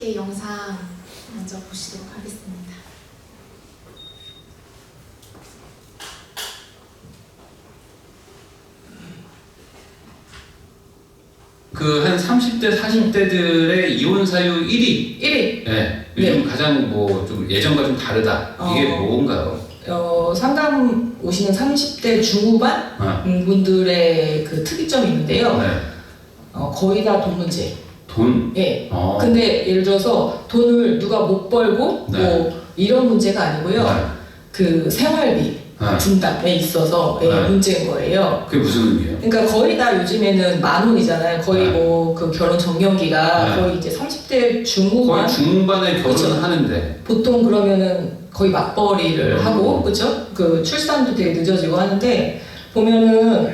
이 영상 먼저 보시도록 하겠습니다. 그 한 30대, 40대들의 이혼 사유 1위. 1위. 네. 요즘 네. 가장 뭐 좀 예전과 좀 다르다. 이게 뭔가요? 상담 오시는 30대 중후반 분들의 그 특이점이 있는데요. 네. 거의 다 돈 문제. 돈. 예. 근데 예를 들어서 돈을 누가 못 벌고 네. 뭐 이런 문제가 아니고요. 네. 그 생활비 네. 분담에 있어서 네. 문제인 거예요. 그게 무슨 의미예요? 그러니까 거의 다 요즘에는 10,000원이잖아요. 거의 네. 뭐 그 결혼 정년기가 네. 거의 이제 30대 중후반. 거의 중반에 결혼을 그쵸. 하는데. 보통 그러면은 거의 맞벌이를 하고, 그죠? 그 출산도 되게 늦어지고 하는데, 보면은,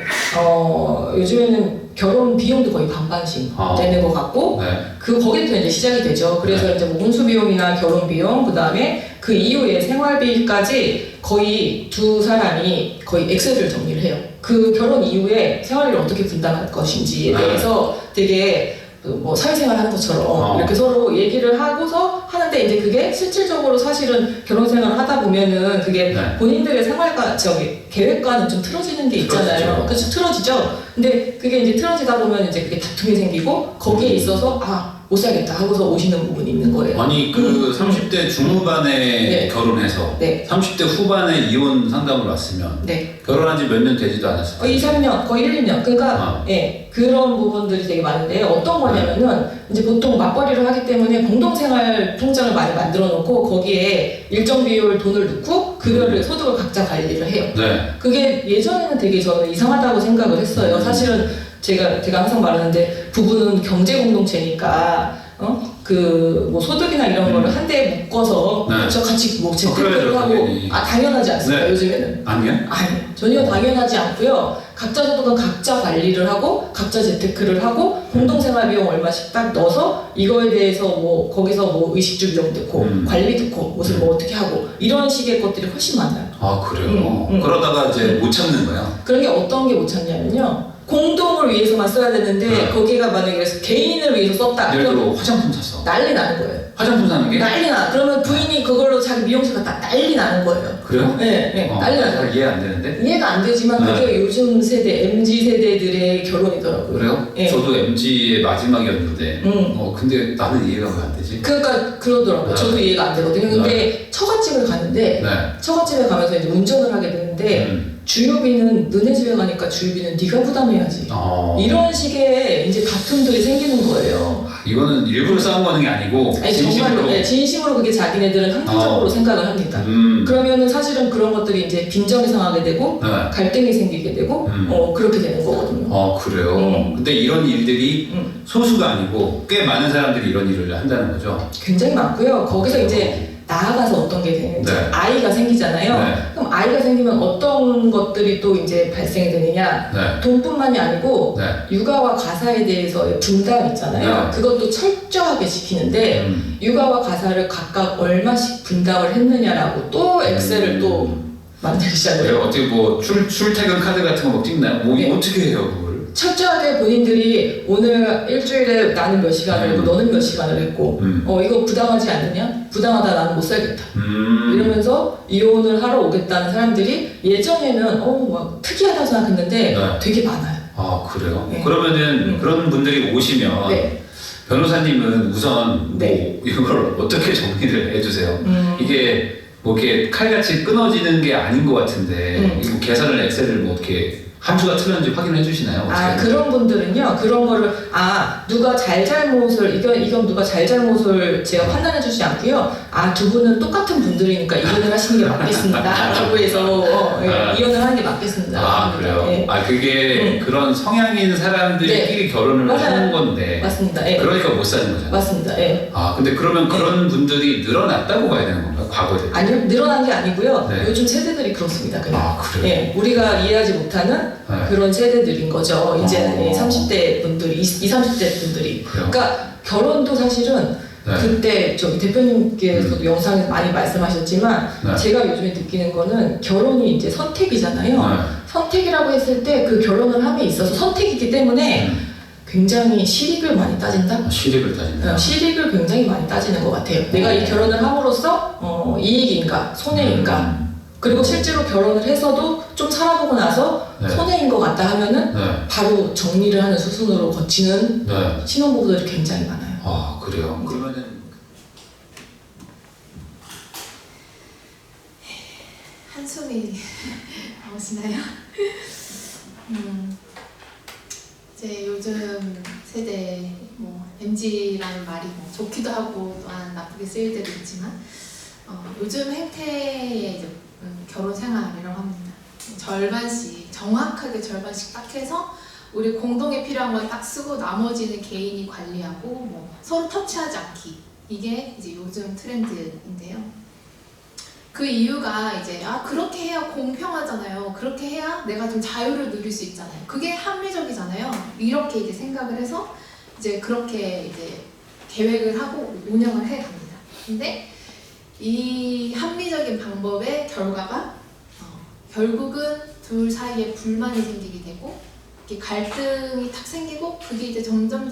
요즘에는 결혼 비용도 거의 반반씩 되는 것 같고, 네. 거기부터 이제 시작이 되죠. 그래서 이제 뭐 혼수 비용이나 결혼 비용, 그 다음에 그 이후에 생활비까지 거의 두 사람이 거의 엑셀을 정리를 해요. 그 결혼 이후에 생활비를 어떻게 분담할 것인지에 대해서 되게 뭐 사회생활 하는 것처럼 이렇게 서로 얘기를 하고서 하는데, 이제 그게 실질적으로 사실은 결혼 생활을 하다 보면은 그게 네. 본인들의 생활과 계획과는 좀 틀어지는 게 있잖아요. 그렇죠, 틀어지죠. 근데 그게 이제 틀어지다 보면 이제 그게 다툼이 생기고 거기에 있어서 못 살겠다 하고서 오시는 부분이 있는 거예요. 아니 그 30대 중후반에 네. 결혼해서 네. 30대 후반에 이혼 상담을 왔으면 네. 결혼한 지 몇 년 되지도 않았을 거의 2, 3년, 거의 1, 2년. 그러니까 예, 그런 부분들이 되게 많은데, 어떤 거냐면은 이제 보통 맞벌이를 하기 때문에 공동생활 통장을 많이 만들어 놓고 거기에 일정 비율 돈을 넣고 그거를 소득을 각자 관리를 해요. 네. 그게 예전에는 되게 저는 이상하다고 생각을 했어요. 사실은 제가 항상 말하는데, 부부는 경제 공동체니까 그 뭐 소득이나 이런 거를 한 대에 묶어서 네. 저 같이 뭐 재테크를 그래야죠, 하고 당연히. 당연하지 않습니까? 네. 요즘에는. 아니요? 아니, 전혀 당연하지 않고요. 각자 소득은 각자 관리를 하고 각자 재테크를 하고 공동생활 비용 얼마씩 딱 넣어서 이거에 대해서 뭐 거기서 뭐 의식주 비용 넣고 관리 넣고 무슨 뭐 어떻게 하고 이런 식의 것들이 훨씬 많아요. 아 그래요? 그러다가 이제 못 참는 거야? 그런 게 어떤 게 못 찾냐면요. 공동을 위해서만 써야 되는데 거기가 만약에 그래서 개인을 위해서 썼다. 예를 들어 그럼 화장품 샀어. 난리 나는 거예요. 화장품 사는 게? 난리 나. 그러면 부인이 그걸로 자기 미용실 갔다 난리 나는 거예요. 그래요? 네, 난리 나죠. 잘 이해 안 되는데? 이해가 안 되지만 그게 요즘 세대, MZ 세대들의 결론이더라고요. 그래요? 예. 저도 MG의 마지막이었는데 근데 나는 이해가 왜 안 되지? 그러니까 그러더라고요. 저도 이해가 안 되거든요. 근데 처갓집을 가는데 처갓집에 가면서 이제 운전을 하게 되는데 주유비는 너네 집에 가니까 주유비는 네가 부담해야지. 이런 식의 이제 다툼들이 생기는 거예요. 이거는 일부러 싸운 거는 게 아니고 아니, 진심으로. 정말로 진심으로 그게 자기네들은 항상적으로 생각을 합니다. 그러면은 사실은 그런 것들이 이제 빈정이 상하게 되고 갈등이 생기게 되고 그렇게 되는 거거든요. 그래요? 근데 이런 일들이 소수가 아니고 꽤 많은 사람들이 이런 일을 한다는 거죠? 굉장히 많고요. 거기서 이제 나아가서 어떤 게 되는지 아이가 생기잖아요. 그럼 아이가 생기면 어떤 것들이 또 이제 발생이 되느냐? 돈뿐만이 아니고 육아와 가사에 대해서의 분담 있잖아요. 그것도 철저하게 지키는데 육아와 가사를 각각 얼마씩 분담을 했느냐라고 또 엑셀을 또 만들기 시작해요. 어떻게 뭐 출퇴근 카드 같은 거 막 찍나요? 뭐 어떻게 해요 그걸? 철저하게 본인들이 오늘 일주일에 나는 몇 시간을 했고 너는 몇 시간을 했고 이거 부당하지 않느냐? 부당하다, 나는 못 살겠다 이러면서 이혼을 하러 오겠다는 사람들이 예전에는 막 특이하다고 생각했는데 되게 많아요. 그래요? 그러면은 그런 분들이 오시면 변호사님은 우선 뭐 이걸 어떻게 정리를 해주세요? 이게 뭐 이렇게 칼같이 끊어지는 게 아닌 것 같은데 뭐 계산을 엑셀을 뭐 어떻게 한 주가 틀렸는지 확인해 주시나요? 그런 분들은요, 그런 거를 누가 잘잘못을 이건 누가 잘잘못을 제가 판단해 주지 않고요. 두 분은 똑같은 분들이니까 이혼을 하시는 게 맞겠습니다 라고 해서 이혼을 하는 게 맞겠습니다. 그래요? 그게 그런 성향인 사람들끼리 결혼을 하는 건데 맞습니다. 그러니까 못 사는 거잖아요. 맞습니다. 근데 그러면 그런 분들이 늘어났다고 봐야 되는 건가요? 과거에? 아니요, 늘어난 게 아니고요. 요즘 세대들이 그렇습니다. 그냥. 그래요? 우리가 이해하지 못하는 그런 세대들인 거죠. 이제 30대 분들이, 20, 30대 분들이. 그러니까 결혼도 사실은 그때 저기 대표님께서도 영상에서 많이 말씀하셨지만 제가 요즘에 느끼는 거는 결혼이 이제 선택이잖아요. 선택이라고 했을 때 그 결혼을 함에 있어서 선택이기 때문에 굉장히 실익을 많이 따진다? 실익을 따진다. 실익을 굉장히 많이 따지는 것 같아요. 내가 이 결혼을 함으로써 이익인가 손해인가 그리고 실제로 결혼을 해서도 좀 살아보고 나서 네. 손해인 것 같다 하면은 네. 바로 정리를 하는 수순으로 거치는 네. 신혼부부들이 굉장히 많아요. 아 그래요? 그러면은 한숨이 나오시나요? 이제 요즘 세대 뭐 MZ라는 말이 뭐 좋기도 하고 또한 나쁘게 쓰일 때도 있지만 요즘 행태의 이제 결혼 생활이라고 합니다. 절반씩 정확하게 절반씩 딱 해서 우리 공동에 필요한 걸 딱 쓰고 나머지는 개인이 관리하고 뭐 서로 터치하지 않기 이게 이제 요즘 트렌드인데요. 그 이유가 이제 그렇게 해야 공평하잖아요. 그렇게 해야 내가 좀 자유를 누릴 수 있잖아요. 그게 합리적이잖아요. 이렇게 이제 생각을 해서 이제 그렇게 이제 계획을 하고 운영을 해 갑니다. 근데 이 합리적인 방법의 결과가 결국은 둘 사이에 불만이 생기게 되고 이렇게 갈등이 탁 생기고 그게 이제 점점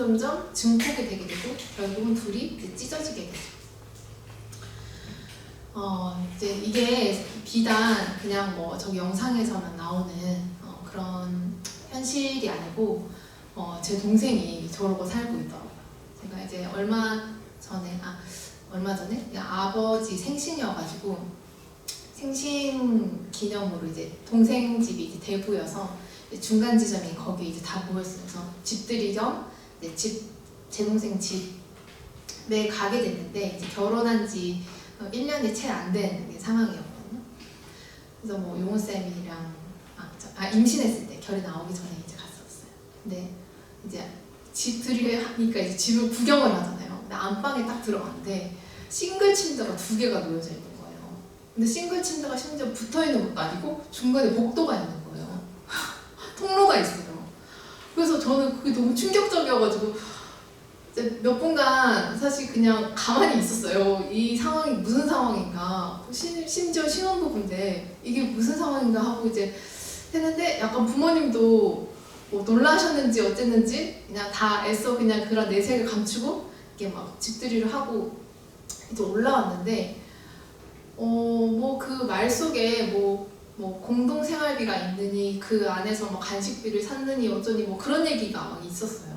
증폭이 되게 되고 결국은 둘이 이제 찢어지게 되죠. 이제 이게 비단 그냥 뭐 저기 영상에서만 나오는 그런 현실이 아니고 제 동생이 저러고 살고 있더라고요. 제가 이제 얼마 전에 아버지 생신이어가지고 생신 기념으로 이제 동생 집이 이제 대구여서 이제 중간 지점이 거기 이제 다 모였어요. 그래서 집들이 겸 이제 제 동생 집에 가게 됐는데 이제 결혼한 지 1년이 채 안 된 상황이었거든요. 그래서 뭐 용호 쌤이랑 임신했을 때 결이 나오기 전에 이제 갔었어요. 근데 이제 집들이 하니까 이제 집을 구경을 하잖아요. 근데 안방에 딱 들어갔는데 싱글 침대가 2개가 놓여져 있는 거예요. 근데 싱글 침대가 심지어 붙어 있는 것도 아니고 중간에 복도가 있는 거예요. 통로가 있어요. 그래서 저는 그게 너무 충격적이어가지고 몇 분간 사실 그냥 가만히 있었어요. 이 상황이 무슨 상황인가. 심지어 신혼부부인데 이게 무슨 상황인가 하고 이제 했는데 약간 부모님도 뭐 놀라셨는지 어쨌는지 그냥 다 애써 그냥 그런 내색을 감추고 이렇게 막 집들이를 하고 이제 올라왔는데 뭐 그 말 속에 뭐 공동 생활비가 있느니 그 안에서 뭐 간식비를 샀느니 어쩌니 뭐 그런 얘기가 막 있었어요.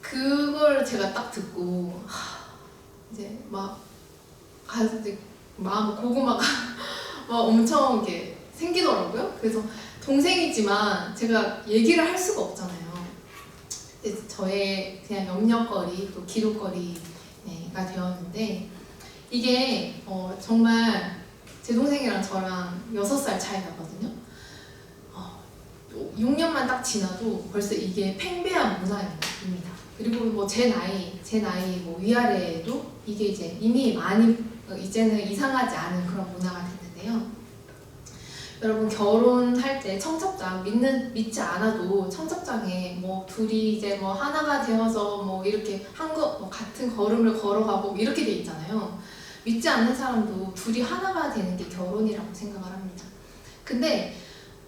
그걸 제가 딱 듣고 이제 막 이제 마음 고구마가 막 엄청 이렇게 생기더라고요. 그래서 동생이지만 제가 얘기를 할 수가 없잖아요. 저의 그냥 영역거리 또 기록거리가 되었는데 이게 정말 제 동생이랑 저랑 6살 차이 나거든요. 6년만 딱 지나도 벌써 이게 팽배한 문화입니다. 그리고 뭐 제 나이 뭐 위아래에도 이게 이제 이미 많이 이제는 이상하지 않은 그런 문화가 됐는데요. 여러분 결혼할 때 청첩장 믿지 않아도 청첩장에 뭐 둘이 이제 뭐 하나가 되어서 뭐 이렇게 뭐 같은 걸음을 걸어가고 이렇게 돼 있잖아요. 믿지 않는 사람도 둘이 하나가 되는 게 결혼이라고 생각을 합니다. 근데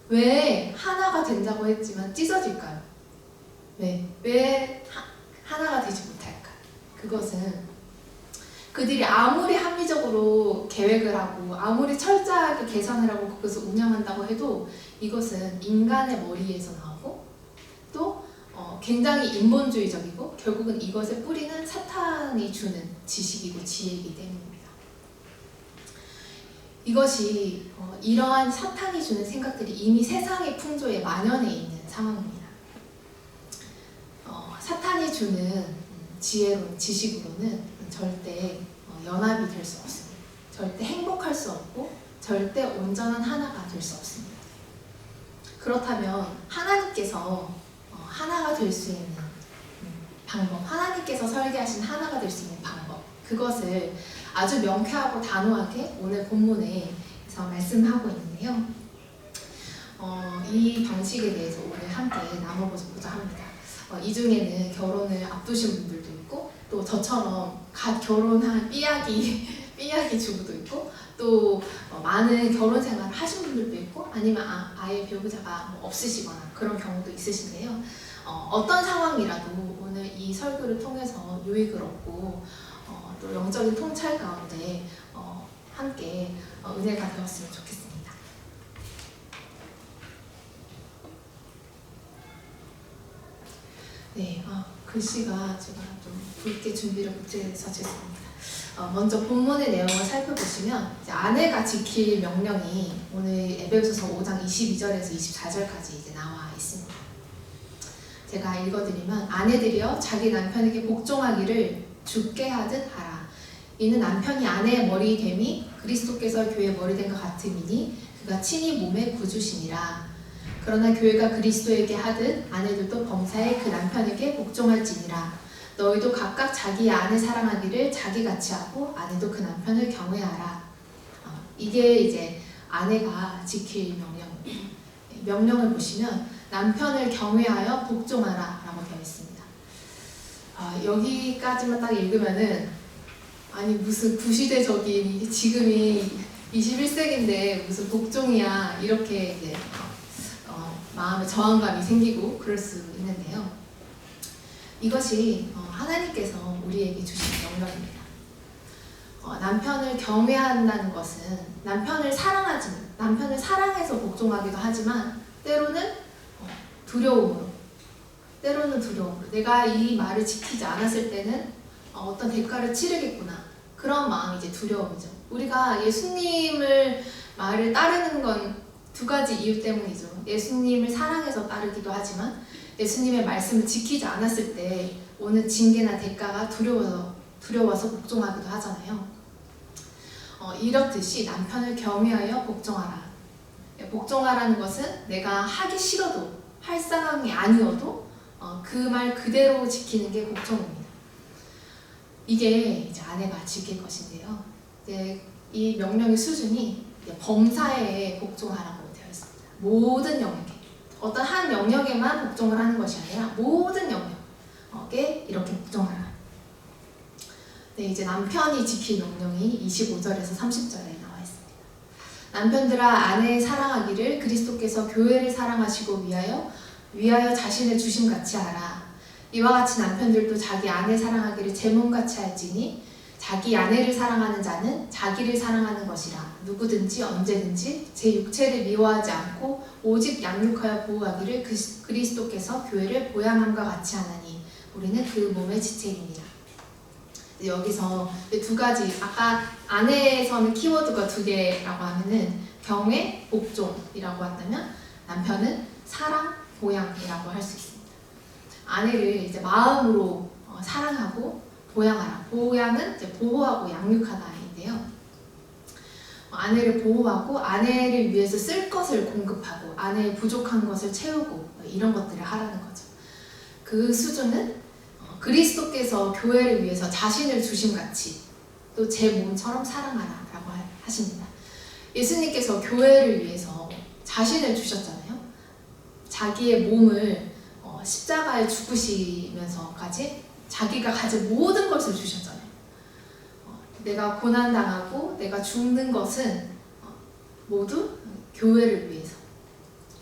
왜 하나가 된다고 했지만 찢어질까요? 왜 하나가 되지 못할까? 그것은 그들이 아무리 합리적으로 계획을 하고 아무리 철저하게 계산을 하고 그것을 운영한다고 해도 이것은 인간의 머리에서 나오고 또 굉장히 인본주의적이고 결국은 이것의 뿌리는 사탄이 주는 지식이고 지혜이기 때문입니다. 이것이 이러한 사탄이 주는 생각들이 이미 세상의 풍조에 만연해 있는 상황입니다. 사탄이 주는 지식으로는 절대 연합이 될 수 없습니다. 절대 행복할 수 없고 절대 온전한 하나가 될 수 없습니다. 그렇다면 하나님께서 하나가 될 수 있는 방법, 하나님께서 설계하신 하나가 될 수 있는 방법, 그것을 아주 명쾌하고 단호하게 오늘 본문에서 말씀하고 있는데요. 이 방식에 대해서 오늘 함께 나눠보고자 합니다. 이 중에는 결혼을 앞두신 분들도 있고 또 저처럼 갓 결혼한 삐약이 주부도 있고 또 많은 결혼 생활을 하신 분들도 있고 아니면 아예 배우자가 없으시거나 그런 경우도 있으신데요. 어떤 상황이라도 오늘 이 설교를 통해서 유익을 얻고 또 영적인 통찰 가운데 함께 은혜가 되었으면 좋겠습니다. 네, 글씨가 제가 좀 굵게 준비를 못해서 죄송합니다. 먼저 본문의 내용을 살펴보시면 이제 아내가 지킬 명령이 오늘 에베소서 5장 22절에서 24절까지 이제 나와 있습니다. 제가 읽어드리면 아내들이여 자기 남편에게 복종하기를 주께 하듯 하라. 이는 남편이 아내의 머리 됨이 그리스도께서 교회의 머리 된 것 같음이니 그가 친히 몸의 구주시니라. 그러나 교회가 그리스도에게 하듯 아내들도 범사에 그 남편에게 복종할지니라. 너희도 각각 자기의 아내 사랑하기를 자기같이 하고 아내도 그 남편을 경외하라. 이게 이제 아내가 지킬 명령입니다. 명령을 보시면 남편을 경외하여 복종하라 라고 되어 있습니다. 여기까지만 딱 읽으면은 아니 무슨 구시대적인 이게 지금이 21세기인데 무슨 복종이야 이렇게 이제 마음에 저항감이 생기고 그럴 수 있는데요. 이것이 하나님께서 우리에게 주신 명령입니다. 남편을 경외한다는 것은 남편을 사랑해서 복종하기도 하지만 때로는 두려움으로 내가 이 말을 지키지 않았을 때는 어떤 대가를 치르겠구나 그런 마음이 이제 두려움이죠. 우리가 예수님을 말을 따르는 건 두 가지 이유 때문이죠. 예수님을 사랑해서 따르기도 하지만 예수님의 말씀을 지키지 않았을 때 오는 징계나 대가가 두려워서 복종하기도 하잖아요. 이렇듯이 남편을 경외하여 복종하라. 복종하라는 것은 내가 하기 싫어도 할 상황이 아니어도 그 말 그대로 지키는 게 복종입니다. 이게 이제 아내가 지킬 것인데요. 이제 이 명령의 수준이 범사에 복종하라고 되어 있습니다. 모든 영역에 어떤 한 영역에만 복종을 하는 것이 아니라 모든 영역에 이렇게 복종하라. 네, 이제 남편이 지킬 명령이 25절에서 30절에 나와 있습니다. 남편들아 아내의 사랑하기를 그리스도께서 교회를 사랑하시고 위하여 자신을 주심같이 하라. 이와 같이 남편들도 자기 아내 사랑하기를 제 몸같이 할지니 자기 아내를 사랑하는 자는 자기를 사랑하는 것이라. 누구든지 언제든지 제 육체를 미워하지 않고 오직 양육하여 보호하기를 그리스도께서 교회를 보양함과 같이 하나니 우리는 그 몸의 지체이니라. 여기서 두 가지, 아까 아내에서는 키워드가 두 개라고 하면은 경외, 복종이라고 한다면 남편은 사랑, 보양이라고 할 수 있습니다. 아내를 이제 마음으로 사랑하고 보양하라. 보양은 이제 보호하고 양육하다인데요. 아내를 보호하고 아내를 위해서 쓸 것을 공급하고 아내의 부족한 것을 채우고 이런 것들을 하라는 거죠. 그 수준은 그리스도께서 교회를 위해서 자신을 주심같이 또 제 몸처럼 사랑하라 라고 하십니다. 예수님께서 교회를 위해서 자신을 주셨잖아요. 자기의 몸을 십자가에 죽으시면서까지 자기가 가진 모든 것을 주셨잖아요. 내가 고난당하고 내가 죽는 것은 모두 교회를 위해서,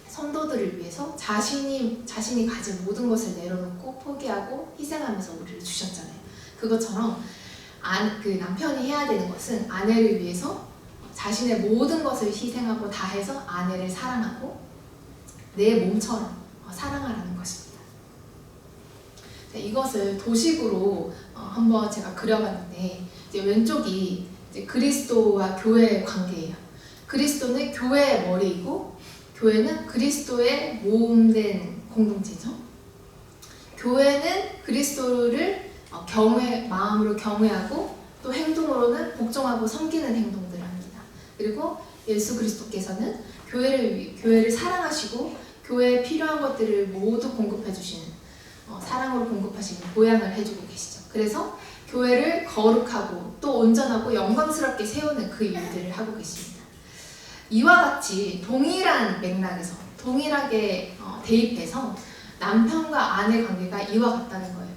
성도들을 위해서 자신이 가진 모든 것을 내려놓고 포기하고 희생하면서 우리를 주셨잖아요. 그것처럼 그 남편이 해야 되는 것은 아내를 위해서 자신의 모든 것을 희생하고 다해서 아내를 사랑하고 내 몸처럼 사랑하라는 것입니다. 이것을 도식으로 한번 제가 그려봤는데 이제 왼쪽이 이제 그리스도와 교회의 관계예요. 그리스도는 교회의 머리이고 교회는 그리스도의 모험된 공동체죠. 교회는 그리스도를 마음으로 경외하고 또 행동으로는 복종하고 섬기는 행동들을 합니다. 그리고 예수 그리스도께서는 교회를 사랑하시고 교회에 필요한 것들을 모두 공급해 주시는 사랑으로 공급하시는 보양을 해주고 계시죠. 그래서 교회를 거룩하고 또 온전하고 영광스럽게 세우는 그 일들을 하고 계십니다. 이와 같이 동일한 맥락에서 동일하게 대입해서 남편과 아내 관계가 이와 같다는 거예요.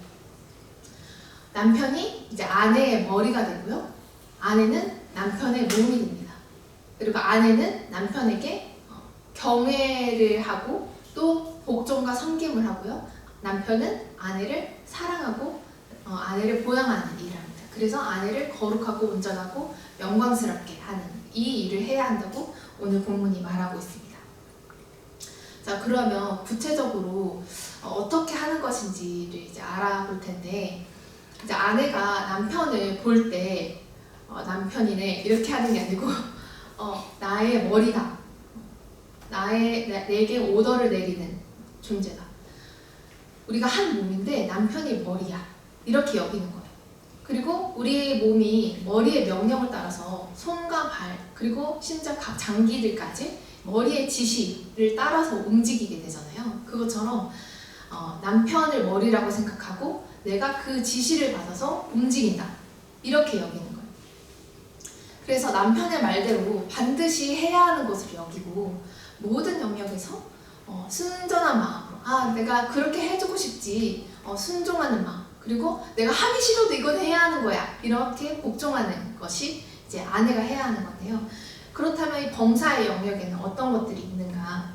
남편이 이제 아내의 머리가 되고요. 아내는 남편의 몸이 됩니다. 그리고 아내는 남편에게 경외를 하고 또 복종과 섬김을 하고요. 남편은 아내를 사랑하고 아내를 보양하는 일을 합니다. 그래서 아내를 거룩하고 온전하고 영광스럽게 하는 이 일을 해야 한다고 오늘 본문이 말하고 있습니다. 자, 그러면 구체적으로 어떻게 하는 것인지를 이제 알아볼 텐데, 이제 아내가 남편을 볼 때 남편이네 이렇게 하는 게 아니고 나의 머리다, 내게 오더를 내리는 존재다. 우리가 한 몸인데 남편이 머리야, 이렇게 여기는 거예요. 그리고 우리의 몸이 머리의 명령을 따라서 손과 발, 그리고 심지어 각 장기들까지 머리의 지시를 따라서 움직이게 되잖아요. 그것처럼 남편을 머리라고 생각하고 내가 그 지시를 받아서 움직인다, 이렇게 여기는 거예요. 그래서 남편의 말대로 반드시 해야 하는 것을 여기고, 모든 영역에서 순전한 마음으로 내가 그렇게 해주고 싶지, 순종하는 마음, 그리고 내가 하기 싫어도 이건 해야 하는 거야, 이렇게 복종하는 것이 이제 아내가 해야 하는 건데요. 그렇다면 이 범사의 영역에는 어떤 것들이 있는가?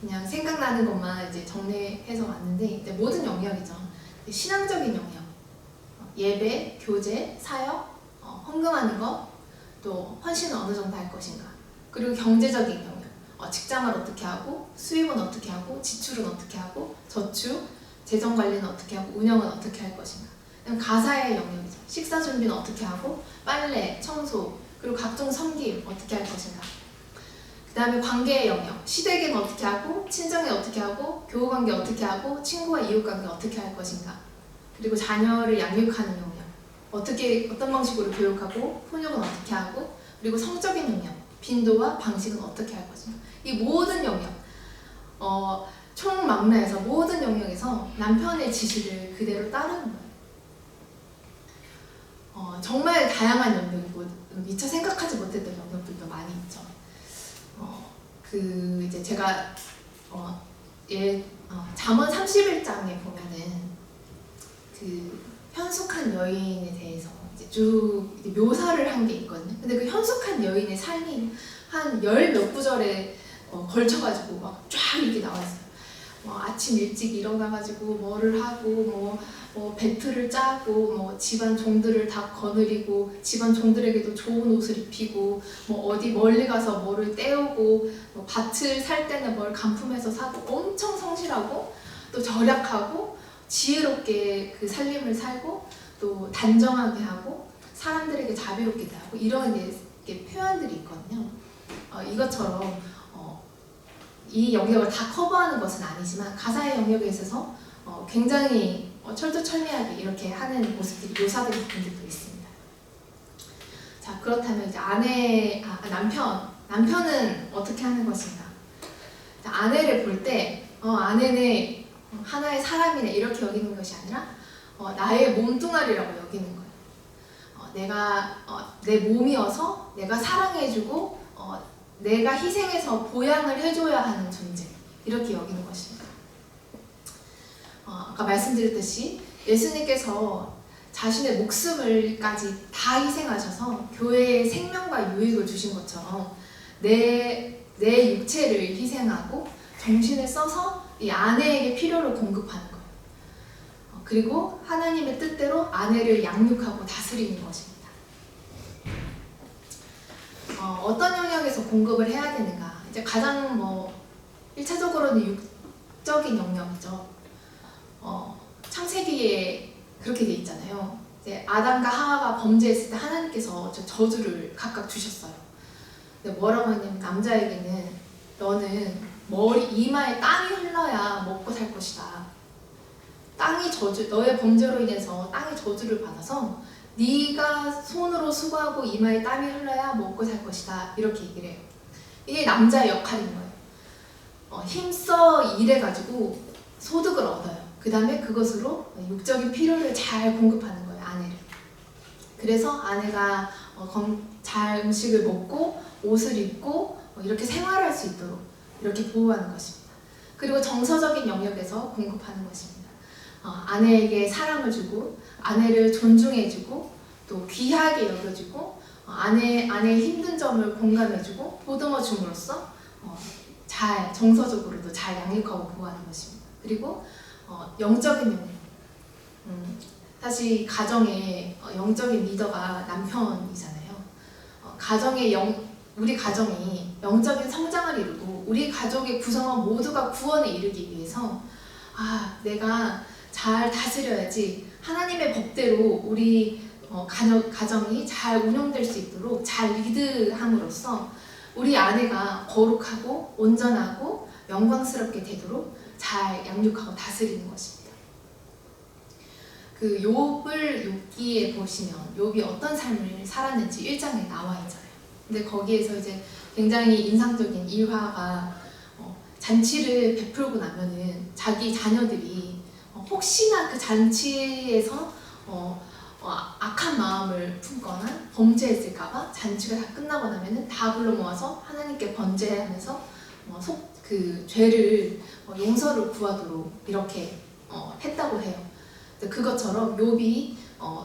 그냥 생각나는 것만 이제 정리해서 왔는데, 이제 모든 영역이죠. 신앙적인 영역, 예배, 교제, 사역, 헌금하는 것, 또 헌신을 어느 정도 할 것인가, 그리고 경제적인 영역, 직장을 어떻게 하고, 수입은 어떻게 하고, 지출은 어떻게 하고, 저축, 재정 관리는 어떻게 하고, 운영은 어떻게 할 것인가. 가사의 영역이죠. 식사 준비는 어떻게 하고, 빨래, 청소, 그리고 각종 섬김 어떻게 할 것인가. 그 다음에 관계의 영역, 시댁에는 어떻게 하고, 친정에 어떻게 하고, 교우관계 어떻게 하고, 친구와 이웃관계 어떻게 할 것인가. 그리고 자녀를 양육하는 영역, 어떤 방식으로 교육하고, 훈육은 어떻게 하고, 그리고 성적인 영역, 빈도와 방식은 어떻게 할 것인가. 이 모든 영역, 총망라해서 모든 영역에서 남편의 지시를 그대로 따르는 거예요. 정말 다양한 영역이고 미처 생각하지 못했던 영역들도 많이 있죠. 이제 제가 잠언 31장에 보면은 그 현숙한 여인에 대해서 이제 쭉 묘사를 한 게 있거든요. 근데 그 현숙한 여인의 삶이 한 열 몇 구절에 걸쳐가지고 막 쫙 이렇게 나와 있어요. 아침 일찍 일어나가지고 뭐를 하고, 배틀을 짜고, 집안 종들을 다 거느리고, 집안 종들에게도 좋은 옷을 입히고, 어디 멀리 가서 뭐를 떼오고, 밭을 살 때는 뭘 간품해서 사고, 엄청 성실하고, 또 절약하고, 지혜롭게 그 살림을 살고, 또 단정하게 하고, 사람들에게 자비롭게 대하고, 이런 게 표현들이 있거든요. 이것처럼 이 영역을 다 커버하는 것은 아니지만 가사의 영역에 있어서 굉장히 철두철미하게 이렇게 하는 모습들이 묘사된 부분들도 있습니다. 자, 그렇다면 이제 남편은 어떻게 하는 것인가? 자, 아내를 볼 때 아내는 하나의 사람이네 이렇게 여기는 것이 아니라 나의 몸뚱아리라고 여기는 거예요. 내가 내 몸이어서 내가 사랑해주고 내가 희생해서 보양을 해줘야 하는 존재, 이렇게 여기는 것입니다. 아까 말씀드렸듯이 예수님께서 자신의 목숨을까지 다 희생하셔서 교회에 생명과 유익을 주신 것처럼 내 육체를 희생하고 정신을 써서 이 아내에게 필요를 공급하는 거예요. 그리고 하나님의 뜻대로 아내를 양육하고 다스리는 것입니다. 어떤 영역에서 공급을 해야 되는가? 이제 가장 1차적으로는 육적인 영역이죠. 창세기에 그렇게 돼 있잖아요. 이제 아담과 하와가 범죄했을 때 하나님께서 저주를 각각 주셨어요. 근데 뭐라고 했냐면 남자에게는 너는 이마에 땀이 흘러야 먹고 살 것이다. 너의 범죄로 인해서 땅이 저주를 받아서 네가 손으로 수고하고 이마에 땀이 흘러야 먹고 살 것이다, 이렇게 얘기를 해요. 이게 남자의 역할인 거예요. 힘써 일해가지고 소득을 얻어요. 그 다음에 그것으로 육적인 필요를 잘 공급하는 거예요, 아내를. 그래서 아내가 잘 음식을 먹고 옷을 입고 이렇게 생활할 수 있도록 이렇게 보호하는 것입니다. 그리고 정서적인 영역에서 공급하는 것입니다. 아내에게 사랑을 주고 아내를 존중해주고 또 귀하게 여겨주고 아내의 힘든 점을 공감해주고 보듬어 줌으로써 잘 정서적으로도 잘 양육하고 보호하는 것입니다. 그리고 영적인 명령. 사실 가정의 영적인 리더가 남편이잖아요. 우리 가정이 영적인 성장을 이루고 우리 가족의 구성원 모두가 구원에 이르기 위해서 내가 잘 다스려야지 하나님의 법대로 우리 가정이 잘 운영될 수 있도록 잘 리드함으로써 우리 아내가 거룩하고 온전하고 영광스럽게 되도록 잘 양육하고 다스리는 것입니다. 그 욥기에 보시면 욥이 어떤 삶을 살았는지 1장에 나와 있잖아요. 근데 거기에서 이제 굉장히 인상적인 일화가 잔치를 베풀고 나면은 자기 자녀들이 혹시나 그 잔치에서 악한 마음을 품거나 범죄했을까봐 잔치가 다 끝나고 나면은 다 불러 모아서 하나님께 번제하면서 그 죄를 용서를 구하도록 이렇게 했다고 해요. 그것처럼 욥이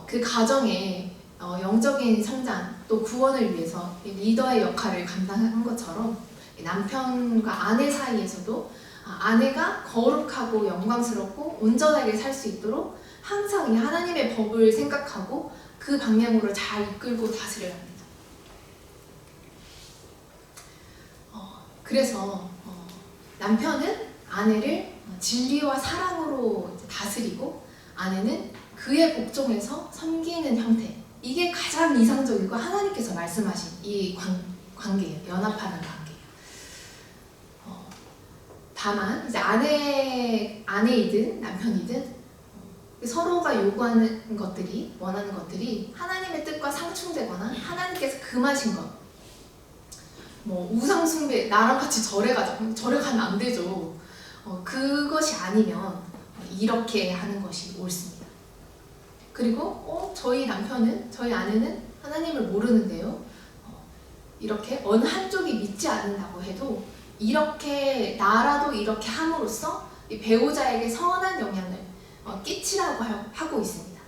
그 가정의 영적인 성장 또 구원을 위해서 리더의 역할을 감당한 것처럼 남편과 아내 사이에서도 아내가 거룩하고 영광스럽고 온전하게 살 수 있도록 항상 이 하나님의 법을 생각하고 그 방향으로 잘 이끌고 다스려야 합니다. 그래서 남편은 아내를 진리와 사랑으로 다스리고 아내는 그의 복종에서 섬기는 형태, 이게 가장 이상적이고 하나님께서 말씀하신 이 관계예요. 연합하는 관계예요. 다만 이제 아내이든 남편이든 서로가 요구하는 것들이, 원하는 것들이 하나님의 뜻과 상충되거나 하나님께서 금하신 것, 우상 숭배, 나랑 같이 절에 가자, 절에 가면 안 되죠. 그것이 아니면 이렇게 하는 것이 옳습니다. 그리고 저희 아내는 하나님을 모르는데요. 이렇게 어느 한쪽이 믿지 않는다고 해도 이렇게 나라도 이렇게 함으로써 이 배우자에게 선한 영향을 끼치라고 하고 있습니다.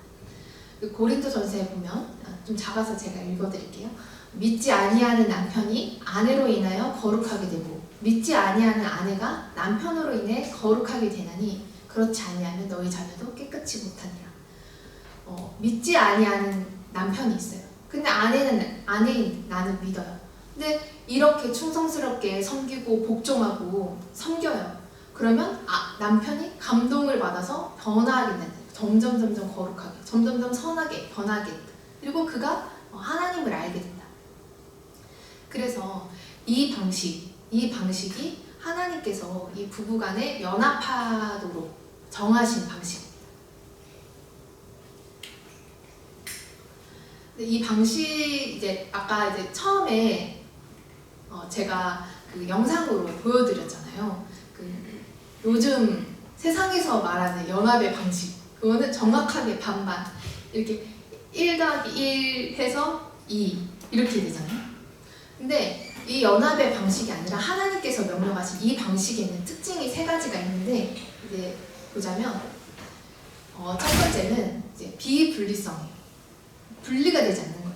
고린도전서에 보면 좀 작아서 제가 읽어드릴게요. 믿지 아니하는 남편이 아내로 인하여 거룩하게 되고 믿지 아니하는 아내가 남편으로 인해 거룩하게 되나니 그렇지 아니하면 너희 자녀도 깨끗이 못하니라. 믿지 아니하는 남편이 있어요. 근데 아내인 나는 믿어요. 근데 이렇게 충성스럽게 섬기고 복종하고 섬겨요. 그러면 남편이 감동을 받아서 변화하게 된다. 점점 거룩하게, 점점 선하게 변하게 된다. 그리고 그가 하나님을 알게 된다. 그래서 이 방식이 하나님께서 이 부부간에 연합하도록 정하신 방식입니다. 이 방식 아까 처음에 제가 그 영상으로 보여드렸잖아요. 요즘 세상에서 말하는 연합의 방식, 그거는 정확하게 반반, 이렇게 1+1 해서 2 이렇게 되잖아요. 근데 이 연합의 방식이 아니라 하나님께서 명령하신 이 방식에는 특징이 3가지가 있는데 이제 보자면 첫 번째는 비분리성이에요. 분리가 되지 않는 거예요.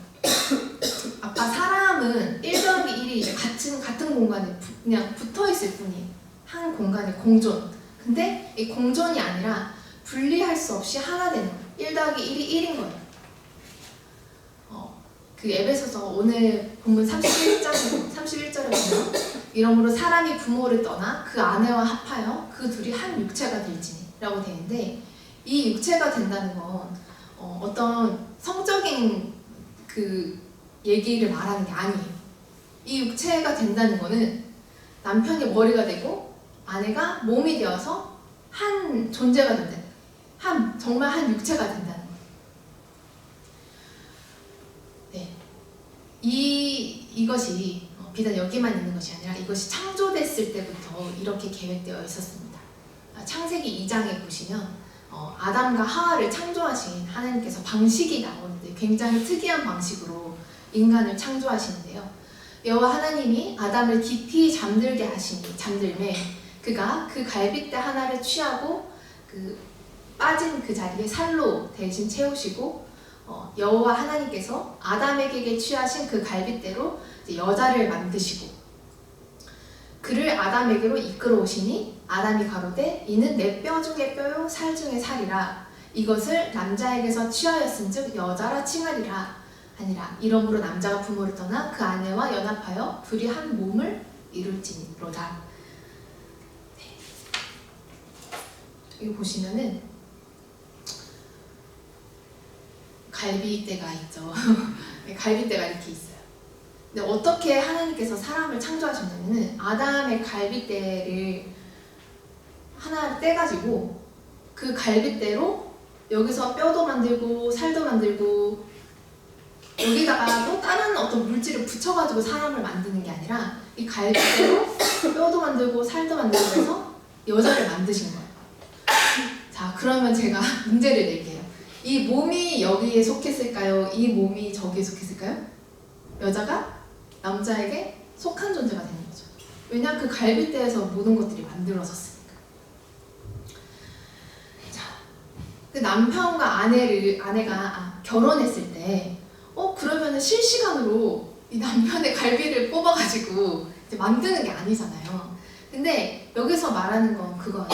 아까 사람은 1+1이 같은 공간에 그냥 붙어 있을 뿐이에요. 한 공간에 공존. 근데 이 공존이 아니라 분리할 수 없이 하나 되는 거예요. 1+1이 1인 거예요. 그 에베소서 오늘 본문 31절에 보면 이러므로 사람이 부모를 떠나 그 아내와 합하여 그 둘이 한 육체가 될지니라고 되는데 이 육체가 된다는 건 어떤 성적인 그 얘기를 말하는 게 아니에요. 이 육체가 된다는 거는 남편이 머리가 되고 아내가 몸이 되어서 한 존재가 된다. 정말 한 육체가 된다는 거예요. 네. 이것이 비단 여기만 있는 것이 아니라 이것이 창조됐을 때부터 이렇게 계획되어 있었습니다. 창세기 2장에 보시면 아담과 하와를 창조하신 하나님께서 방식이 나오는데 굉장히 특이한 방식으로 인간을 창조하시는데요. 여호와 하나님이 아담을 깊이 잠들매 그가 그 갈빗대 하나를 취하고 빠진 그 자리에 살로 대신 채우시고 여호와 하나님께서 아담에게 취하신 그 갈빗대로 여자를 만드시고 그를 아담에게로 이끌어 오시니 아담이 가로되 이는 내 뼈 중에 뼈요 살 중에 살이라 이것을 남자에게서 취하였은즉 여자라 칭하리라 하니라. 이러므로 남자가 부모를 떠나 그 아내와 연합하여 둘이 한 몸을 이룰지니로다. 네. 여기 보시면은 갈비대가 있죠. 네, 갈비대가 이렇게 있어요. 근데 어떻게 하나님께서 사람을 창조하셨냐면은 아담의 갈빗대를 하나 떼가지고 그 갈빗대로 여기서 뼈도 만들고 살도 만들고 여기다가 또 다른 어떤 물질을 붙여가지고 사람을 만드는 게 아니라 이 갈빗대로 뼈도 만들고 살도 만들고 해서 여자를 만드신 거예요. 자, 그러면 제가 문제를 낼게요. 이 몸이 여기에 속했을까요? 이 몸이 저기에 속했을까요? 여자가 남자에게 속한 존재가 되는 거죠. 왜냐? 그 갈빗대에서 모든 것들이 만들어졌으니까. 자, 그 남편과 아내가 결혼했을 때, 그러면은 실시간으로 이 남편의 갈비를 뽑아가지고 이제 만드는 게 아니잖아요. 근데 여기서 말하는 건 그거예요.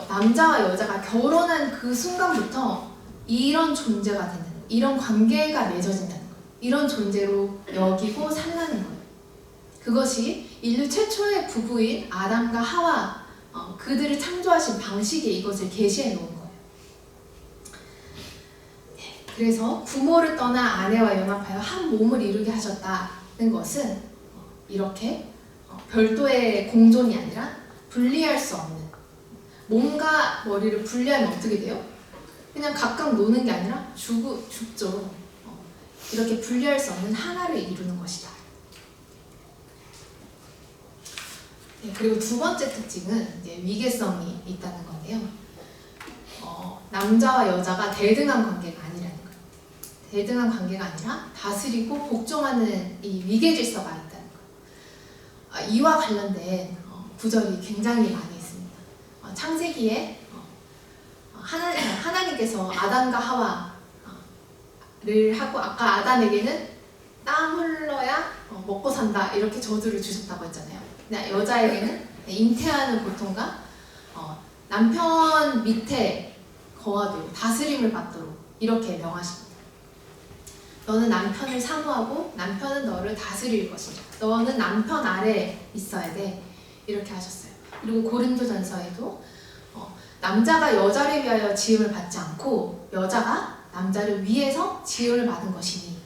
남자와 여자가 결혼한 그 순간부터 이런 존재가 되는, 이런 관계가 맺어진다는 거예요. 이런 존재로 여기고 살라는 거예요. 그것이 인류 최초의 부부인 아담과 하와, 그들을 창조하신 방식에 이것을 계시해 놓은 거예요. 그래서 부모를 떠나 아내와 연합하여 한 몸을 이루게 하셨다는 것은 이렇게 별도의 공존이 아니라 분리할 수 없는, 몸과 머리를 분리하면 어떻게 돼요? 그냥 각각 노는 게 아니라 죽죠. 이렇게 분리할 수 없는 하나를 이루는 것이다. 네, 그리고 두 번째 특징은 이제 위계성이 있다는 건데요. 남자와 여자가 대등한 관계가 아니라는 거예요. 대등한 관계가 아니라 다스리고 복종하는 이 위계 질서가 있다는 거예요. 이와 관련된 구절이 굉장히 많이 있습니다. 창세기에 하나님께서 아담과 하와를 하고 아까 아담에게는 땀 흘러야 먹고 산다 이렇게 저주를 주셨다고 했잖아요. 근데 여자에게는 잉태하는 고통과 남편 밑에 거하도록 다스림을 받도록 이렇게 명하십니다. 너는 남편을 사모하고 남편은 너를 다스릴 것이다. 너는 남편 아래 있어야 돼. 이렇게 하셨어요. 그리고 고린도전서에도 남자가 여자를 위하여 지음을 받지 않고 여자가 남자를 위해서 지음을 받은 것이니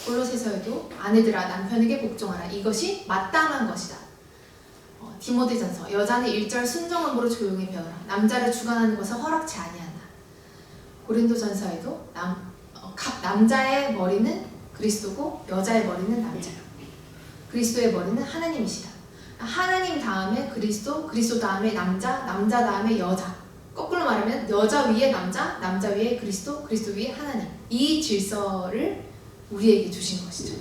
골로새서에도 아내들아 남편에게 복종하라. 이것이 마땅한 것이다. 디모데전서 여자는 1절 순종함으로 조용히 배우라. 남자를 주관하는 것을 허락치 아니한다. 고린도전서에도 각 남자의 머리는 그리스도고 여자의 머리는 남자요. 그리스도의 머리는 하나님이시다. 하나님 다음에 그리스도, 그리스도 다음에 남자, 남자 다음에 여자. 거꾸로 말하면 여자 위에 남자, 남자 위에 그리스도, 그리스도 위에 하나님. 이 질서를 우리에게 주신 것이죠.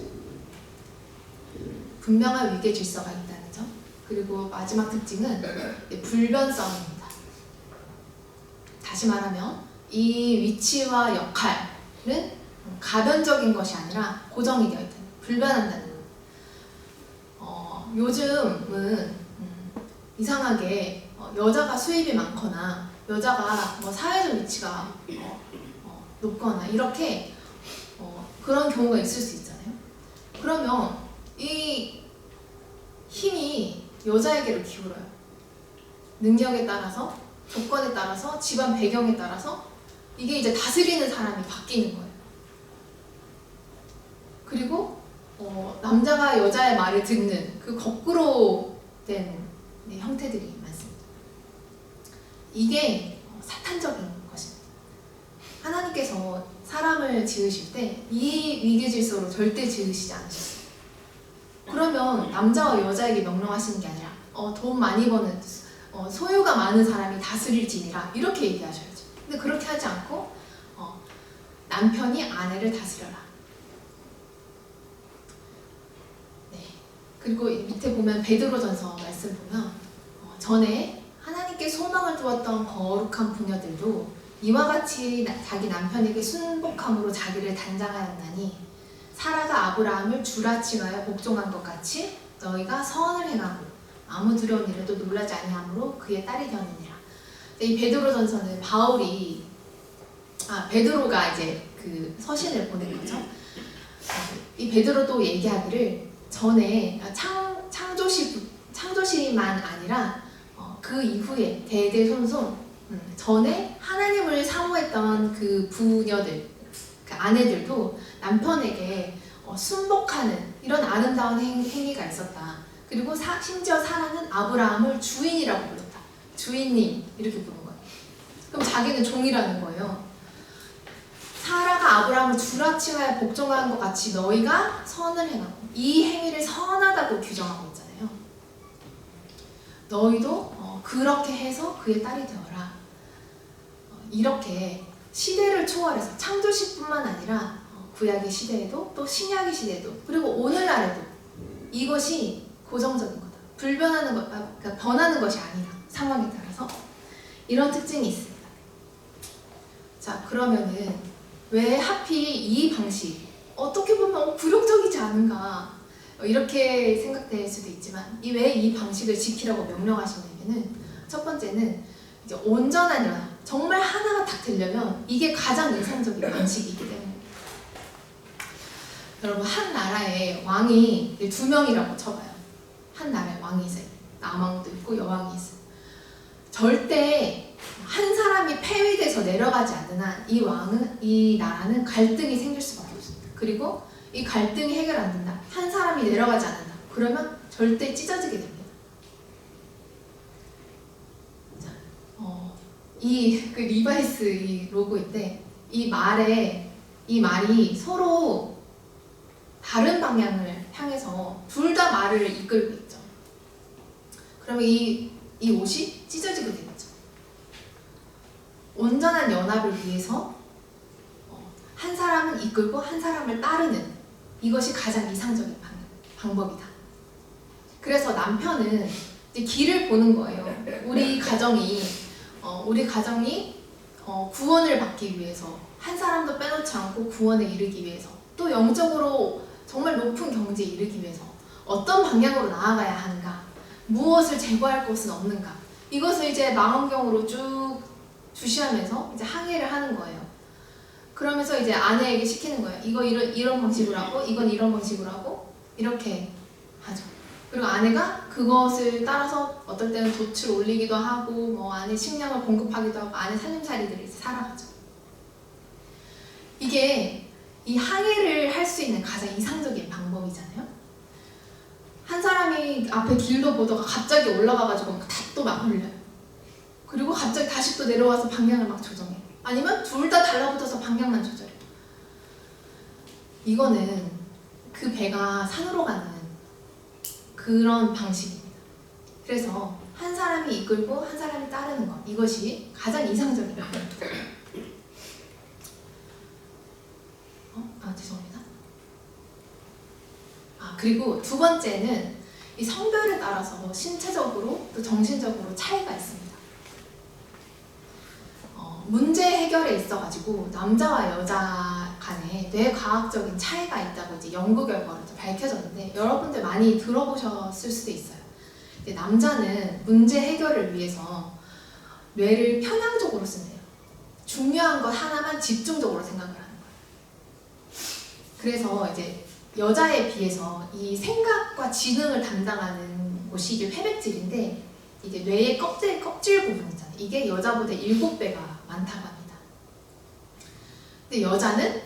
분명한 위계 질서가 있다는 점. 그리고 마지막 특징은 불변성입니다. 다시 말하면 이 위치와 역할은 가변적인 것이 아니라 고정이 되어 있다. 불변한다는 것. 요즘은 이상하게 여자가 수입이 많거나 여자가 사회적 위치가 높거나 이렇게 그런 경우가 있을 수 있잖아요. 그러면 이 힘이 여자에게로 기울어요. 능력에 따라서, 조건에 따라서, 집안 배경에 따라서 이게 이제 다스리는 사람이 바뀌는 거예요. 그리고 남자가 여자의 말을 듣는 그 거꾸로 된 형태들이 많습니다. 이게 사탄적인 것입니다. 하나님께서 사람을 지으실 때 이 위계 질서로 절대 지으시지 않으셨어요. 그러면 남자와 여자에게 명령하시는 게 아니라 돈 많이 버는 소유가 많은 사람이 다스릴지니라 이렇게 얘기하셔야죠. 근데 그렇게 하지 않고 남편이 아내를 다스려라. 네. 그리고 밑에 보면 베드로전서 말씀 보면 전에 하나님께 소망을 두었던 거룩한 부녀들도 이와 같이 자기 남편에게 순복함으로 자기를 단장하였나니 사라가 아브라함을 주라 칭하여 복종한 것 같이 너희가 선을 행하고 아무 두려운 일에도 놀라지 아니함으로 그의 딸이 되었느니라. 이 베드로전서는 베드로가 이제 그 서신을 보낸 거죠. 이 베드로도 얘기하기를 전에 창조시만 아니라 그 이후에 대대손손 전에 하나님을 사모했던 그 부녀들, 그 아내들도 남편에게 순복하는 이런 아름다운 행위가 있었다. 그리고 심지어 사라는 아브라함을 주인이라고 불렀다. 주인님 이렇게 부른 거예요. 그럼 자기는 종이라는 거예요. 사라가 아브라함을 주라 칭하여 복종한 것 같이 너희가 선을 행하고 이 행위를 선하다고 규정하고 있잖아요. 너희도 그렇게 해서 그의 딸이 되어라. 이렇게 시대를 초월해서 창조시뿐만 아니라 구약의 시대에도 또 신약의 시대에도 그리고 오늘날에도 이것이 고정적인 거다. 그러니까 변하는 것이 아니다. 상황에 따라서 이런 특징이 있습니다. 자, 그러면은 왜 하필 이 방식 어떻게 보면 굴욕적이지 않은가 이렇게 생각될 수도 있지만 왜 이 방식을 지키라고 명령하시냐면은 첫 번째는 이제 온전한 연합 정말 하나가 딱 되려면 이게 가장 이상적인 방식이기 때문입니다. 여러분 한 나라에 왕이 2명이라고 쳐봐요. 한 나라에 왕이 있어요. 남왕도 있고 여왕이 있어요. 절대 한 사람이 폐위돼서 내려가지 않는 한 이 나라는 갈등이 생길 수밖에 없습니다. 그리고 이 갈등이 해결 안 된다. 한 사람이 내려가지 않는다. 그러면 절대 찢어지게 됩니다. 자, 그 리바이스 이 로고인데 이 말이 서로 다른 방향을 향해서 둘 다 말을 이끌고 있죠. 그러면 이 옷이 찢어지게 되겠죠. 온전한 연합을 위해서 한 사람은 이끌고 한 사람을 따르는 이것이 가장 이상적인 방법이다. 그래서 남편은 이제 길을 보는 거예요. 우리 가정이 구원을 받기 위해서 한 사람도 빼놓지 않고 구원에 이르기 위해서 또 영적으로 정말 높은 경지에 이르기 위해서 어떤 방향으로 나아가야 하는가, 무엇을 제거할 것은 없는가, 이것을 이제 망원경으로 쭉 주시하면서 이제 항해를 하는 거예요. 그러면서 이제 아내에게 시키는 거예요. 이거 이런 방식으로 하고, 이건 이런 방식으로 하고, 이렇게 하죠. 그리고 아내가 그것을 따라서 어떨 때는 돛을 올리기도 하고, 뭐 아내 식량을 공급하기도 하고, 아내 살림살이들이 살아가죠. 이게 이 항해를 할 수 있는 가장 이상적인 방법이잖아요. 한 사람이 앞에 길도 보다가 갑자기 올라가가지고 또 막 흘려요. 그리고 갑자기 다시 또 내려와서 방향을 막 조정해. 아니면 둘 다 달라붙어서 방향만 조절해. 이거는 그 배가 산으로 가는 그런 방식입니다. 그래서 한 사람이 이끌고 한 사람이 따르는 것, 이것이 가장 이상적인 방법입니다. 죄송합니다. 그리고 두 번째는 이 성별에 따라서 신체적으로 또 정신적으로 차이가 있습니다. 문제 해결에 있어가지고 남자와 여자 간에 뇌과학적인 차이가 있다고 이제 연구 결과로 밝혀졌는데 여러분들 많이 들어보셨을 수도 있어요. 남자는 문제 해결을 위해서 뇌를 편향적으로 쓴대요. 중요한 것 하나만 집중적으로 생각을 하는 거예요. 그래서 이제 여자에 비해서 이 생각과 지능을 담당하는 곳이 이제 회백질인데 이게 뇌의 껍질 부분 있잖아요. 이게 여자보다 7배가 많다고 합니다. 근데 여자는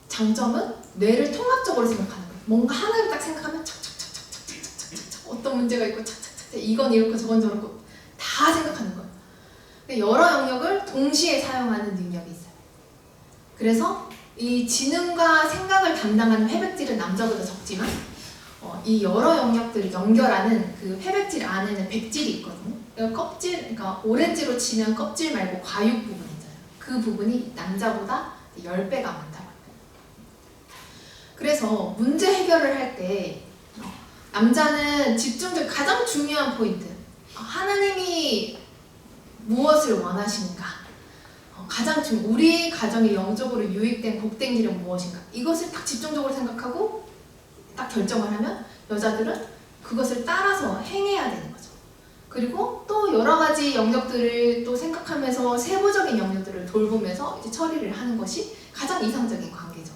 장점은 뇌를 통합적으로 생각하는 거예요. 뭔가 하나를 딱 생각하면 착착착착착착착착 어떤 문제가 있고 착착착착 이건 이렇고 저건 저렇고 다 생각하는 거예요. 근데 여러 영역을 동시에 사용하는 능력이 있어요. 그래서 이 지능과 생각을 담당하는 회백질은 남자보다 적지만 이 여러 영역들을 연결하는 그 회백질 안에는 백질이 있거든요. 그러니까 오렌지로 치면 껍질 말고 과육 부분 있잖아요. 그 부분이 남자보다 10배가 많다고 합니다. 그래서 문제 해결을 할 때 남자는 집중적 가장 중요한 포인트, 하나님이 무엇을 원하시는가, 가장 우리 가정이 영적으로 유익된 복된 길은 무엇인가, 이것을 딱 집중적으로 생각하고 딱 결정을 하면 여자들은 그것을 따라서 행해야 되는 거죠. 그리고 또 여러 가지 영역들을 또 생각하면서 세부적인 영역들을 돌보면서 이제 처리를 하는 것이 가장 이상적인 관계죠.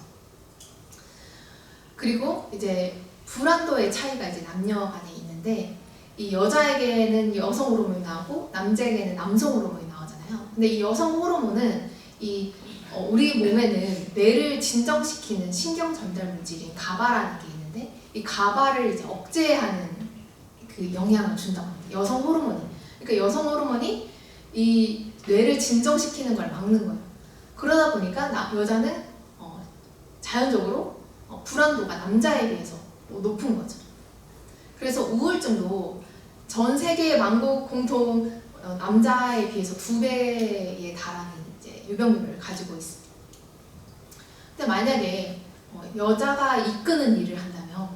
그리고 이제 불안도의 차이가 이제 남녀 간에 있는데, 이 여자에게는 여성 호르몬이 나오고 남자에게는 남성 호르몬이 나오잖아요. 근데 이 여성 호르몬은 우리 몸에는 뇌를 진정시키는 신경 전달 물질인 가바라는 게 있는데, 이 가바를 이제 억제하는 그 영향을 준다고 합니다. 여성 호르몬이. 그러니까 여성 호르몬이 이 뇌를 진정시키는 걸 막는 거예요. 그러다 보니까 여자는 자연적으로 불안도가 남자에 비해서 높은 거죠. 그래서 우울증도 전 세계 만국 공통 남자에 비해서 2배에 달하는 이제 유병률을 가지고 있습니다. 근데 만약에 여자가 이끄는 일을 한다면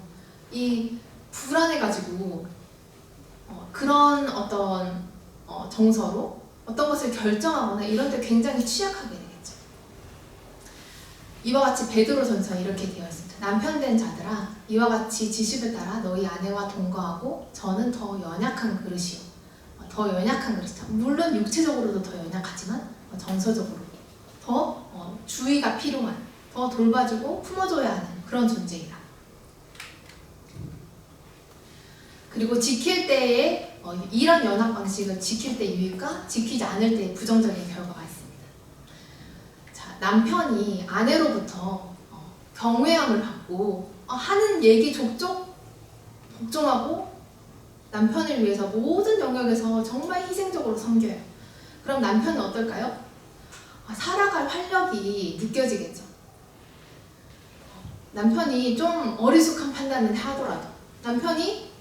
이 불안해가지고 그런 어떤 정서로 어떤 것을 결정하거나 이런 데 굉장히 취약하게 되겠죠. 이와 같이 베드로전서에 이렇게 되어 있습니다. 남편된 자들아, 이와 같이 지식을 따라 너희 아내와 동거하고 저는 더 연약한 그릇이요. 더 연약한 그릇이다. 물론 육체적으로도 더 연약하지만 정서적으로 더 주의가 필요한, 더 돌봐주고 품어줘야 하는 그런 존재이다. 그리고 지킬 때에 이런 연합 방식을 지킬 때 유익과 지키지 않을 때의 부정적인 결과가 있습니다. 자, 남편이 아내로부터 경외함을 받고 하는 얘기 족족 복종하고 남편을 위해서 모든 영역에서 정말 희생적으로 섬겨요. 그럼 남편은 어떨까요? 살아갈 활력이 느껴지겠죠. 남편이 좀 어리숙한 판단을 하더라도, 남편이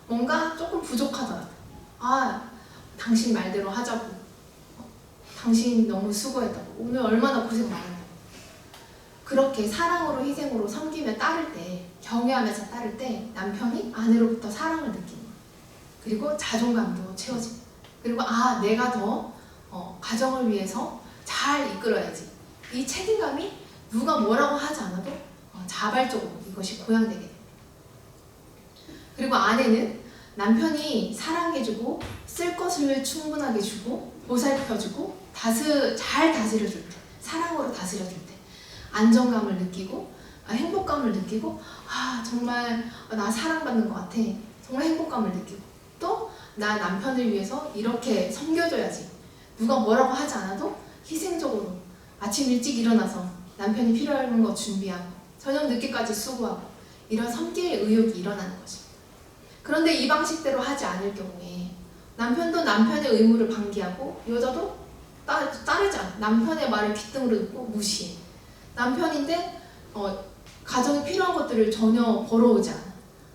뭔가 조금 부족하더라도, 당신 말대로 하자고, 당신 너무 수고했다고, 오늘 얼마나 고생 많았다고, 그렇게 사랑으로 희생으로 섬기며 따를 때, 경외하면서 따를 때 남편이 아내로부터 사랑을 느끼는 거예요. 그리고 자존감도 채워집니다. 그리고 내가 더 가정을 위해서 잘 이끌어야지, 이 책임감이 누가 뭐라고 하지 않아도 자발적으로 이것이 고양되게 됩니다. 그리고 아내는 남편이 사랑해주고 쓸 것을 충분하게 주고 보살펴주고 잘 다스려줄 때, 사랑으로 다스려줄 때 안정감을 느끼고 행복감을 느끼고 정말 나 사랑받는 것 같아, 정말 행복감을 느끼고, 또 나 남편을 위해서 이렇게 섬겨줘야지, 누가 뭐라고 하지 않아도 희생적으로 아침 일찍 일어나서 남편이 필요한 거 준비하고 저녁 늦게까지 수고하고 이런 섬길 의욕이 일어나는 것입니다. 그런데 이 방식대로 하지 않을 경우에 남편도 남편의 의무를 방기하고 여자도 따르지 않아. 남편의 말을 귓등으로 듣고 무시해. 남편인데 가정에 필요한 것들을 전혀 벌어오지 않아.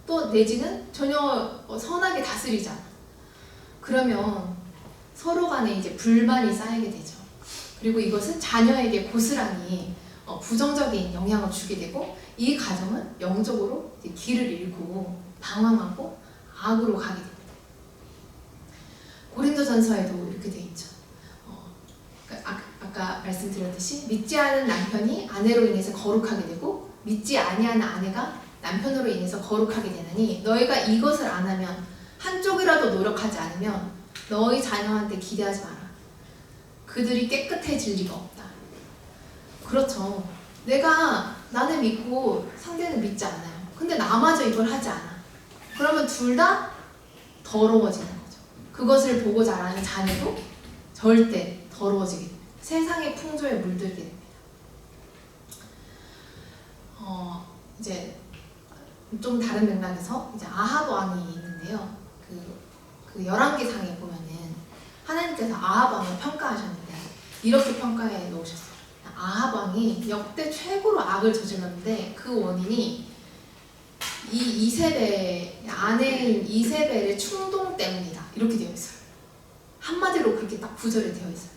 또 내지는 전혀 선하게 다스리지 않아. 그러면 서로 간에 이제 불만이 쌓이게 되죠. 그리고 이것은 자녀에게 고스란히 부정적인 영향을 주게 되고, 이 가정은 영적으로 이제 길을 잃고 방황하고 악으로 가게 됩니다. 고린도전서에도 이렇게 되어 있죠. 아까 말씀드렸듯이 믿지 않은 남편이 아내로 인해서 거룩하게 되고 믿지 아니하는 아내가 남편으로 인해서 거룩하게 되나니 너희가 이것을 안 하면, 한쪽이라도 노력하지 않으면 너희 자녀한테 기대하지 마라. 그들이 깨끗해질 리가 없다. 그렇죠. 나는 믿고 상대는 믿지 않아요. 근데 나마저 이걸 하지 않아. 그러면 둘 다 더러워지는 거죠. 그것을 보고 자라는 자녀도 절대 더러워지게 됩니다. 세상의 풍조에 물들게 됩니다. 이제 좀 다른 맥락에서 이제 아합 왕이 있는데요. 그 열왕기상에 보면은 하나님께서 아합 왕을 평가하셨는데 이렇게 평가해 놓으셨어요. 아합 왕이 역대 최고로 악을 저질렀는데 그 원인이 이 이세벨, 아내인 이세벨의 충동 때문이다, 이렇게 되어 있어요. 한마디로 그렇게 딱 구절에 되어 있어요.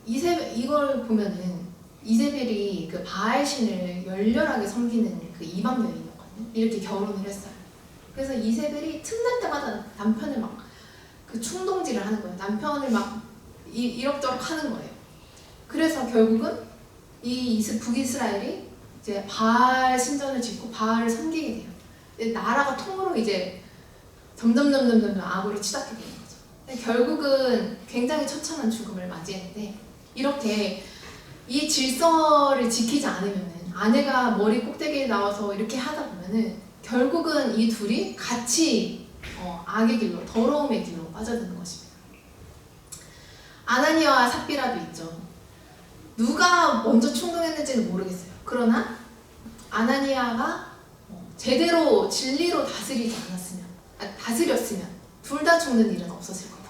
이걸 보면은 이세벨이 그 바알 신을 열렬하게 섬기는 그 이방 여인이었거든요. 이렇게 결혼을 했어요. 그래서 이세벨이 틈날 때마다 남편을 막 그 충동질을 하는 거예요. 남편을 막 이럭저럭 하는 거예요. 그래서 결국은 이 북이스라엘이 이제 바알 신전을 짓고 바알을 섬기게 돼요. 나라가 통으로 이제 점점 악으로 치닫게 되는 거죠. 근데 결국은 굉장히 처참한 죽음을 맞이했는데 이렇게 이 질서를 지키지 않으면은 아내가 머리 꼭대기에 나와서 이렇게 하다 보면은 결국은 이 둘이 같이 악의 길로, 더러움의 길로 빠져드는 것입니다. 아나니아와 삽비라도 있죠. 누가 먼저 충동했는지는 모르겠어요. 그러나 아나니아가 제대로 진리로 다스렸으면 둘 다 죽는 일은 없었을 거다.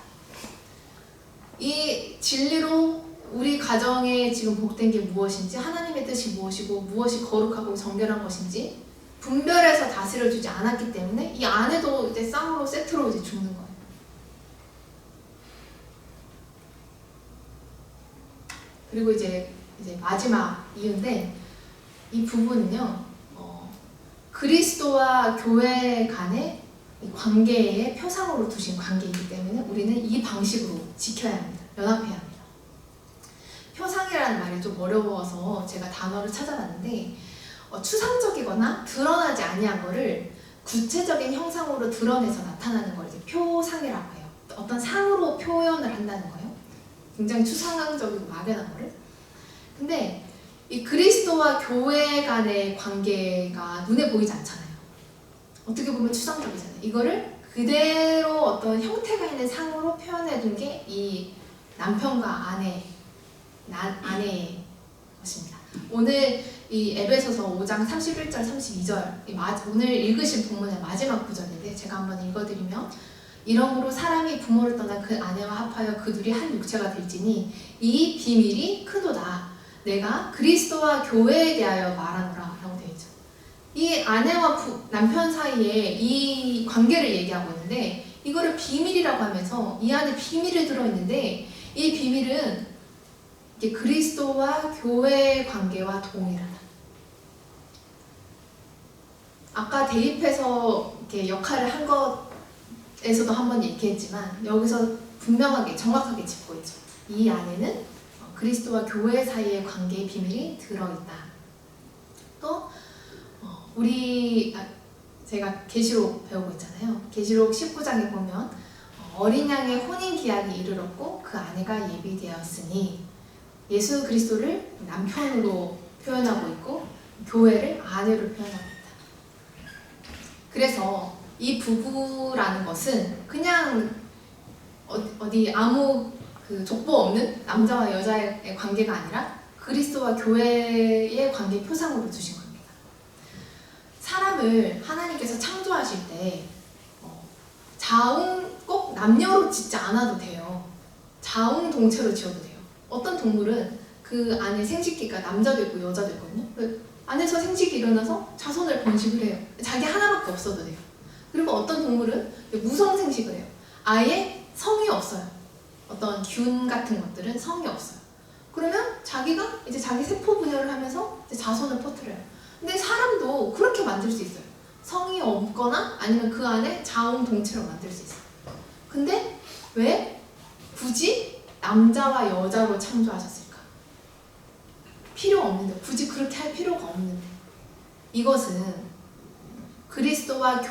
이 진리로 우리 가정에 지금 복된 게 무엇인지, 하나님의 뜻이 무엇이고 무엇이 거룩하고 정결한 것인지 분별해서 다스려주지 않았기 때문에 이 아내도 이제 쌍으로 세트로 이제 죽는 거예요. 그리고 이제 마지막 이유인데 이 부분은요, 그리스도와 교회 간의 관계의 표상으로 두신 관계이기 때문에 우리는 이 방식으로 지켜야 합니다. 연합해야 합니다. 표상이라는 말이 좀 어려워서 제가 단어를 찾아봤는데 추상적이거나 드러나지 아니한 거를 구체적인 형상으로 드러내서 나타나는 걸 이제 표상이라고 해요. 어떤 상으로 표현을 한다는 거예요. 굉장히 추상적이고 막연한 거를. 근데 이 그리스도와 교회 간의 관계가 눈에 보이지 않잖아요. 어떻게 보면 추상적이잖아요. 이거를 그대로 어떤 형태가 있는 상으로 표현해 둔 게 이 남편과 아내의 것입니다. 오늘 이 에베소서 5장 31절 32절 오늘 읽으신 본문의 마지막 구절인데 제가 한번 읽어드리면 이러므로 사람이 부모를 떠나 그 아내와 합하여 그 둘이 한 육체가 될지니 이 비밀이 크도다. 내가 그리스도와 교회에 대하여 말하노라 라고 되어 있죠. 이 아내와 남편 사이에 이 관계를 얘기하고 있는데 이거를 비밀이라고 하면서 이 안에 비밀이 들어있는데 이 비밀은 이게 그리스도와 교회의 관계와 동일하다. 아까 대입해서 이렇게 역할을 한 것에서도 한번 얘기했지만 여기서 분명하게 정확하게 짚고 있죠. 이 안에는 그리스도와 교회 사이의 관계의 비밀이 들어있다. 또 제가 계시록 배우고 있잖아요. 계시록 19장에 보면 어린 양의 혼인 기한이 이르렀고 그 아내가 예비되었으니 예수 그리스도를 남편으로 표현하고 있고 교회를 아내로 표현하고 있다. 그래서 이 부부라는 것은 그냥 어디 아무 그 족보 없는 남자와 여자의 관계가 아니라 그리스도와 교회의 관계 표상으로 두신 겁니다. 사람을 하나님께서 창조하실 때 자웅 꼭 남녀로 짓지 않아도 돼요. 자웅동체로 지어도 돼요. 어떤 동물은 그 안에 생식기가 남자도 있고 여자도 있거든요. 안에서 생식이 일어나서 자손을 번식을 해요. 자기 하나밖에 없어도 돼요. 그리고 어떤 동물은 무성생식을 해요. 아예 성이 없어요. 어떤 균 같은 것들은 성이 없어요. 그러면 자기가 이제 자기 세포 분열을 하면서 이제 자손을 퍼뜨려요. 근데 사람도 그렇게 만들 수 있어요. 성이 없거나 아니면 그 안에 자웅동체로 만들 수 있어요. 근데 왜 굳이 남자와 여자로 창조하셨을까? 필요 없는데, 굳이 그렇게 할 필요가 없는데. 이것은 그리스도와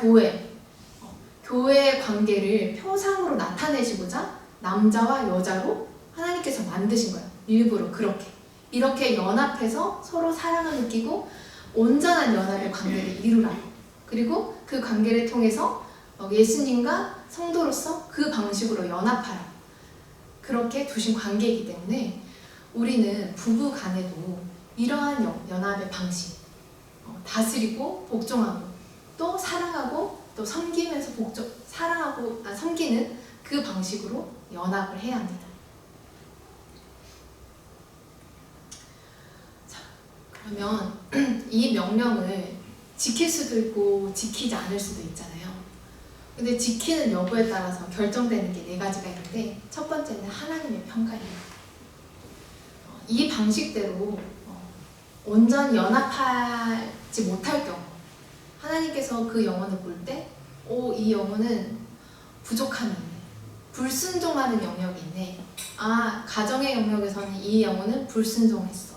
교회의 관계를 표상으로 나타내시고자 남자와 여자로 하나님께서 만드신 거예요. 일부러 이렇게 연합해서 서로 사랑을 느끼고 온전한 연합의 관계를 이루라고. 그리고 그 관계를 통해서 예수님과 성도로서 그 방식으로 연합하라. 그렇게 두신 관계이기 때문에 우리는 부부 간에도 이러한 연합의 방식, 다스리고 복종하고 또 사랑하고 또 섬기면서 섬기는 그 방식으로 연합을 해야 합니다. 자, 그러면 이 명령을 지킬 수도 있고 지키지 않을 수도 있잖아요. 근데 지키는 여부에 따라서 결정되는 게 4가지가 있는데 첫 번째는 하나님의 평가입니다. 이 방식대로 온전히 연합하지 못할 경우 하나님께서 그 영혼을 볼 때 이 영혼은 부족함이 있네. 불순종하는 영역이 있네. 가정의 영역에서는 이 영혼은 불순종했어.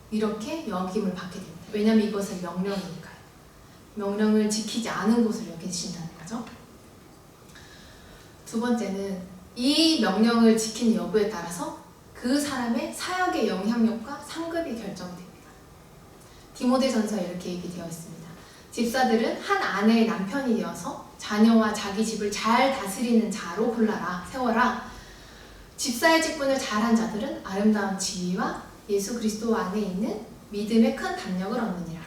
이렇게 여김을 받게 됩니다. 왜냐하면 이것은 명령이니까요. 명령을 지키지 않은 것으로 여겨진다는 거죠. 두 번째는 이 명령을 지키는 여부에 따라서 그 사람의 사역의 영향력과 상급이 결정됩니다. 디모데전서에 이렇게 얘기되어 있습니다. 집사들은 한 아내의 남편이 되어서 자녀와 자기 집을 잘 다스리는 자로 골라라, 세워라. 집사의 직분을 잘한 자들은 아름다운 지위와 예수 그리스도 안에 있는 믿음의 큰 담력을 얻느니라.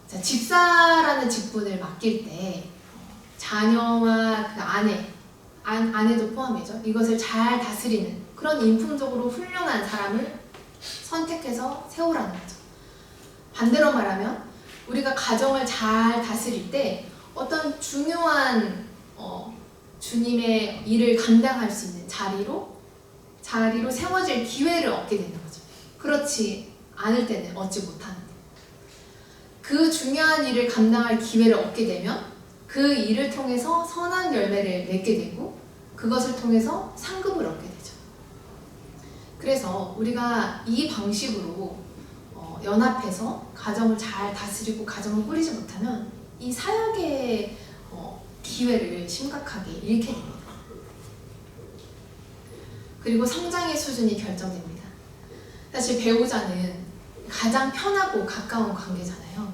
자, 집사라는 직분을 맡길 때 자녀와 그 아내도 포함이죠. 이것을 잘 다스리는 그런 인품적으로 훌륭한 사람을 선택해서 세우라는 거죠. 반대로 말하면 우리가 가정을 잘 다스릴 때 어떤 중요한 주님의 일을 감당할 수 있는 자리로 세워질 기회를 얻게 되는 거죠. 그렇지 않을 때는 얻지 못하는데 그 중요한 일을 감당할 기회를 얻게 되면 그 일을 통해서 선한 열매를 맺게 되고 그것을 통해서 상급을 얻게 되죠. 그래서 우리가 이 방식으로 연합해서 가정을 잘 다스리고 가정을 꾸리지 못하면 이 사역의 기회를 심각하게 잃게 됩니다. 그리고 성장의 수준이 결정됩니다. 사실 배우자는 가장 편하고 가까운 관계잖아요.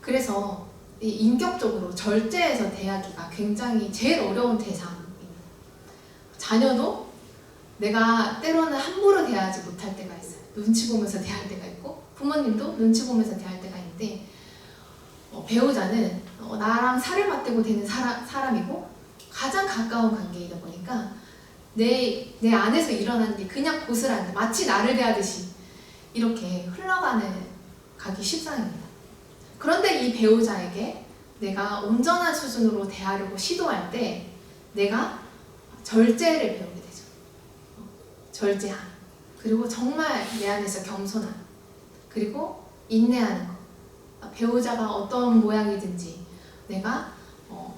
그래서 이 인격적으로 절제해서 대하기가 굉장히 제일 어려운 대상입니다. 자녀도 내가 때로는 함부로 대하지 못할 때가 있어요. 눈치 보면서 대할 때가 있고 부모님도 눈치 보면서 대할 때가 있는데 배우자는 나랑 살을 맞대고 되는 사람이고 가장 가까운 관계이다 보니까 내 안에서 일어나는 게 그냥 고스란히 마치 나를 대하듯이 이렇게 가기 십상입니다. 그런데 이 배우자에게 내가 온전한 수준으로 대하려고 시도할 때 내가 절제를 배우게 되죠. 절제함. 그리고 정말 내 안에서 겸손함. 그리고 인내하는 것. 배우자가 어떤 모양이든지 내가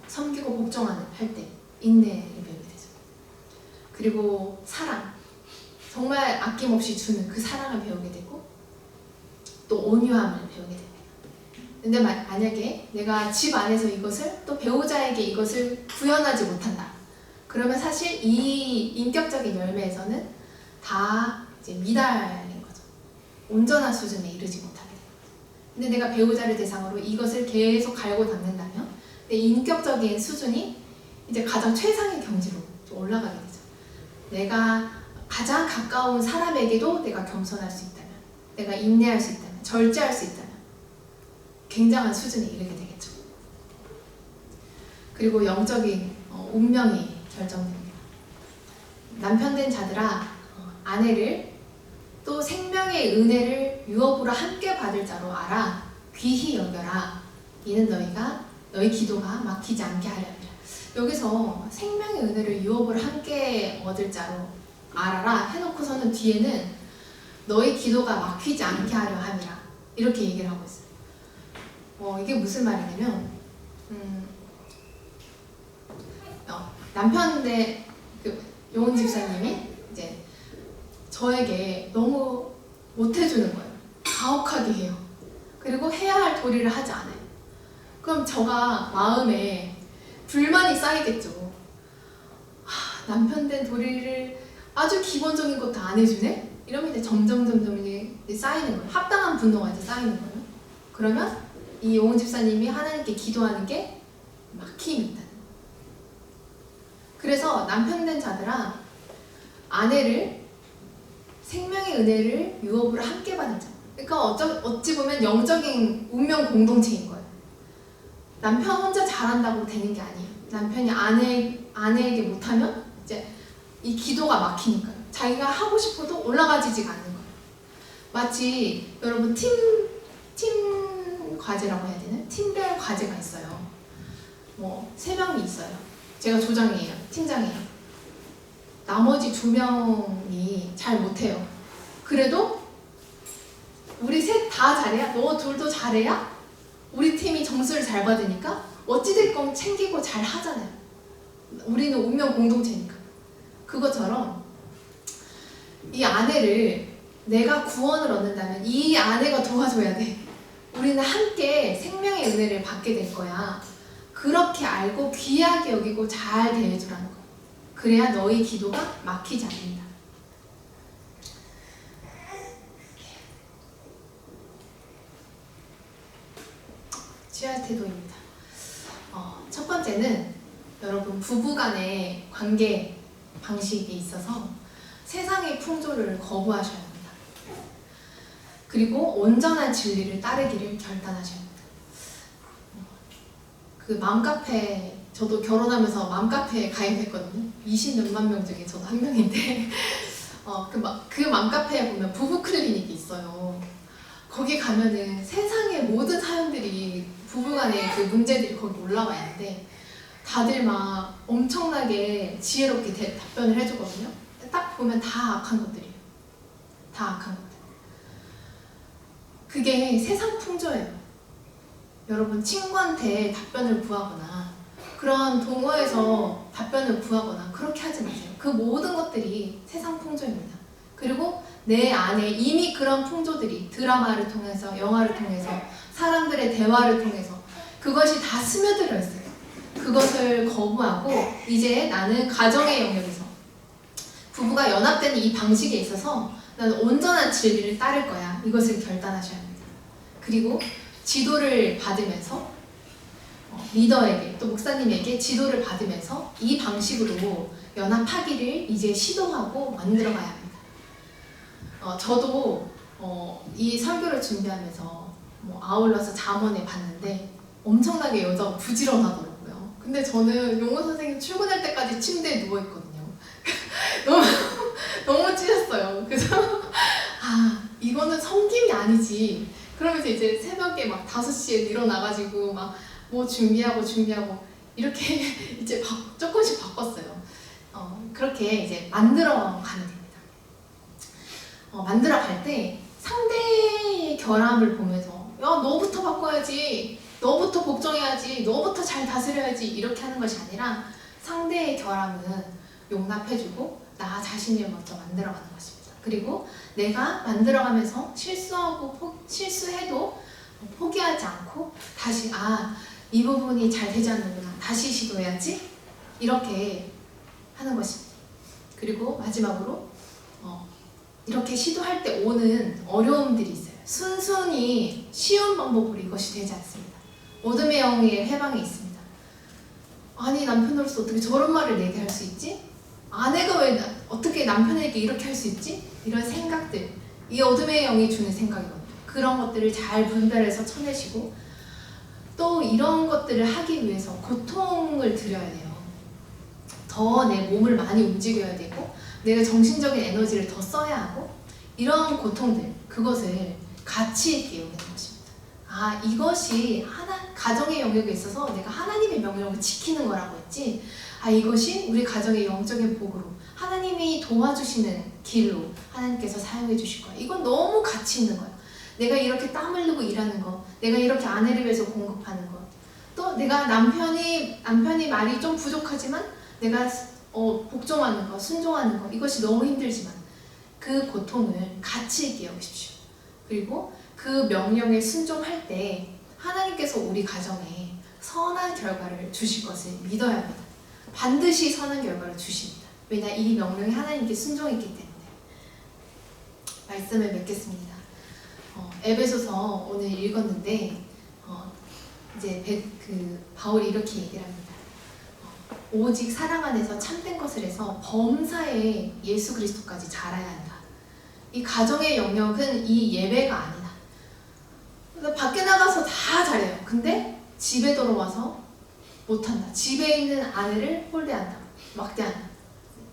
섬기고 복종하는 할 때 인내를 배우게 되죠. 그리고 사랑. 정말 아낌없이 주는 그 사랑을 배우게 되고 또 온유함을 배우게 됩니다. 근데 만약에 내가 집 안에서 이것을 또 배우자에게 이것을 구현하지 못한다. 그러면 사실 이 인격적인 열매에서는 다 이제 미달인 거죠. 온전한 수준에 이르지 못하게 돼요. 근데 내가 배우자를 대상으로 이것을 계속 갈고 닦는다면 내 인격적인 수준이 이제 가장 최상의 경지로 좀 올라가게 되죠. 내가 가장 가까운 사람에게도 내가 겸손할 수 있다면, 내가 인내할 수 있다면, 절제할 수 있다면 굉장한 수준에 이르게 되겠죠. 그리고 영적인 운명이 결정됩니다. 남편된 자들아, 아내를 또 생명의 은혜를 유업으로 함께 받을 자로 알아 귀히 여겨라. 이는 너희 기도가 막히지 않게 하려니라. 여기서 생명의 은혜를 유업으로 함께 얻을 자로 알아라 해놓고서는 뒤에는 너희 기도가 막히지 않게 하려 함이라 이렇게 얘기를 하고 있어요. 이게 무슨 말이냐면 남편인데 용훈 집사님이 이제 저에게 너무 못해주는 거예요. 가혹하게 해요. 그리고 해야 할 도리를 하지 않아요. 그럼 저가 마음에 불만이 쌓이겠죠. 남편 된 도리를 아주 기본적인 것도 안 해주네? 이러면 이제 점점 이제 쌓이는 거예요. 합당한 분노가 이제 쌓이는 거예요. 그러면 이 용훈 집사님이 하나님께 기도하는 게 막힘이 있다는 거예요. 그래서 남편 된 자들아, 아내를 생명의 은혜를 유업으로 함께 받은 자. 그러니까 어찌 보면 영적인 운명 공동체인 거예요. 남편 혼자 잘한다고 되는 게 아니에요. 남편이 아내에게 못하면 이제 이 기도가 막히니까요. 자기가 하고 싶어도 올라가지지가 않는 거예요. 마치 여러분 팀 과제라고 해야 되나? 팀별 과제가 있어요. 3명이 있어요. 제가 조장이에요. 팀장이에요. 나머지 2명이 잘 못해요. 그래도 우리 셋 다 잘해야, 너 둘도 잘해야 우리 팀이 점수를 잘 받으니까 어찌됐건 챙기고 잘 하잖아요. 우리는 운명 공동체니까. 그것처럼 이 아내를 내가 구원을 얻는다면 이 아내가 도와줘야 돼. 우리는 함께 생명의 은혜를 받게 될 거야. 그렇게 알고 귀하게 여기고 잘 대해주라는 거야. 그래야 너희 기도가 막히지 않는다. 취할 태도입니다. 첫 번째는 여러분 부부간의 관계 방식에 있어서 세상의 풍조를 거부하셔야 합니다. 그리고 온전한 진리를 따르기를 결단하셔야 합니다. 그 맘카페, 저도 결혼하면서 맘카페에 가입했거든요. 20몇만 명 중에 저도 한 명인데 그 맘카페에 보면 부부 클리닉이 있어요. 거기 가면은 세상의 모든 사연들이 부부간의 그 문제들이 거기 올라와 있는데 다들 막 엄청나게 지혜롭게 답변을 해주거든요. 딱 보면 다 악한 것들이에요. 다 악한 것들. 그게 세상 풍조예요. 여러분 친구한테 답변을 구하거나 그런 동호회에서 답변을 구하거나 그렇게 하지 마세요. 그 모든 것들이 세상 풍조입니다. 그리고 내 안에 이미 그런 풍조들이 드라마를 통해서, 영화를 통해서, 사람들의 대화를 통해서 그것이 다 스며들어 있어요. 그것을 거부하고 이제 나는 가정의 영역에서 부부가 연합되는 이 방식에 있어서 나는 온전한 진리를 따를 거야. 이것을 결단하셔야 합니다. 그리고 지도를 받으면서 리더에게 또 목사님에게 지도를 받으면서 이 방식으로 연합하기를 이제 시도하고 만들어가야 합니다. 저도 이 설교를 준비하면서 아울러서 잠언에 봤는데 엄청나게 여자가 부지런하더라고요. 근데 저는 용호 선생님 출근할 때까지 침대에 누워있거든요. 너무 찢었어요. 그래서 이거는 섬김이 아니지. 그러면서 이제 새벽에 막 5시에 일어나가지고 막 뭐 준비하고 이렇게 이제 조금씩 바꿨어요. 그렇게 이제 만들어 가면 됩니다. 만들어 갈 때 상대의 결함을 보면서 야 너부터 바꿔야지, 너부터 복종해야지, 너부터 잘 다스려야지 이렇게 하는 것이 아니라 상대의 결함은 용납해주고 나 자신을 먼저 만들어가는 것입니다. 그리고 내가 만들어가면서 실수해도 포기하지 않고 다시 이 부분이 잘 되지 않는구나, 다시 시도해야지 이렇게 하는 것입니다. 그리고 마지막으로 이렇게 시도할 때 오는 어려움들이 있어요. 순순히 쉬운 방법으로 이것이 되지 않습니다. 어둠의 영의 해방이 있습니다. 아니 남편으로서 어떻게 저런 말을 내게 할 수 있지? 아내가 왜 어떻게 남편에게 이렇게 할 수 있지? 이런 생각들, 이 어둠의 영이 주는 생각이거든요. 그런 것들을 잘 분별해서 쳐내시고 또 이런 것들을 하기 위해서 고통을 드려야 돼요. 더 내 몸을 많이 움직여야 되고 내가 정신적인 에너지를 더 써야 하고 이런 고통들, 그것을 가치 있게 여기는 것입니다. 이것이 가정의 영역에 있어서 내가 하나님의 명령을 지키는 거라고 했지, 이것이 우리 가정의 영적인 복으로 하나님이 도와주시는 길로 하나님께서 사용해 주실 거야. 이건 너무 가치 있는 거야. 내가 이렇게 땀 흘리고 일하는 거, 내가 이렇게 아내를 위해서 공급하는 거, 또 내가 남편이 말이 좀 부족하지만 내가 복종하는 거, 순종하는 거, 이것이 너무 힘들지만 그 고통을 가치 있게 여기십시오. 그리고 그 명령에 순종할 때 하나님께서 우리 가정에 선한 결과를 주실 것을 믿어야 합니다. 반드시 선한 결과를 주십니다. 왜냐 이 명령이 하나님께 순종했기 때문에. 말씀을 맺겠습니다. 에베소서 오늘 읽었는데 이제 바울이 이렇게 얘기를 합니다. 오직 사랑 안에서 참된 것을 해서 범사에 예수 그리스도까지 자라야 한다. 이 가정의 영역은 이 예배가 아니다. 밖에 나가서 다 잘해요. 근데 집에 들어와서 못한다. 집에 있는 아내를 홀대한다. 막대한다.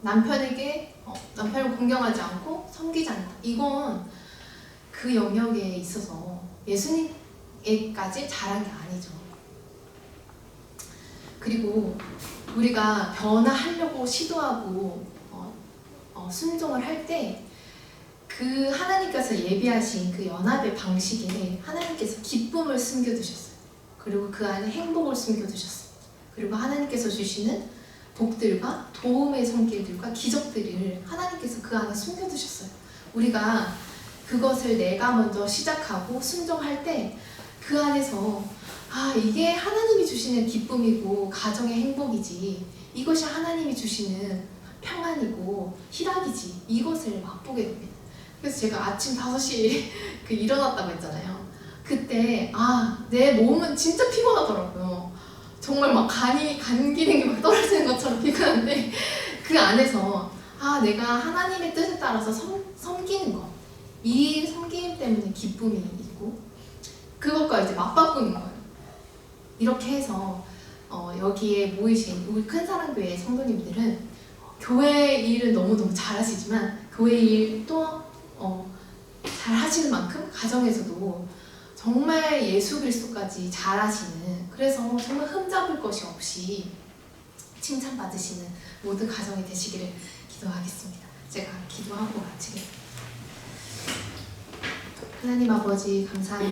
남편을 공경하지 않고 섬기지 않는다. 이건 그 영역에 있어서 예수님에까지 자란 게 아니죠. 그리고 우리가 변화하려고 시도하고 순종을 할 때 그 하나님께서 예비하신 그 연합의 방식에 하나님께서 기쁨을 숨겨두셨어요. 그리고 그 안에 행복을 숨겨두셨어요. 그리고 하나님께서 주시는 복들과 도움의 손길들과 기적들을 하나님께서 그 안에 숨겨두셨어요. 우리가 그것을 내가 먼저 시작하고 순종할 때 그 안에서 이게 하나님이 주시는 기쁨이고 가정의 행복이지, 이것이 하나님이 주시는 평안이고 희락이지, 이것을 맛보게 됩니다. 그래서 제가 아침 5시에 일어났다고 했잖아요. 그때 내 몸은 진짜 피곤하더라고요. 정말 막 간 기능이 막 떨어지는 것처럼 피곤한데, 그 안에서 내가 하나님의 뜻에 따라서 섬기는 것, 이 섬김 때문에 기쁨이 있고 그것과 이제 맞바꾸는 거예요. 이렇게 해서 여기에 모이신 우리 큰사랑교회 성도님들은 교회 일은 너무너무 잘하시지만 교회 일도 잘하시는 만큼 가정에서도 정말 예수 그리스도까지 잘하시는, 그래서 정말 흠잡을 것이 없이 칭찬받으시는 모든 가정이 되시기를 기도하겠습니다. 제가 기도하고 마치겠습니다. 하나님 아버지 감사합니다.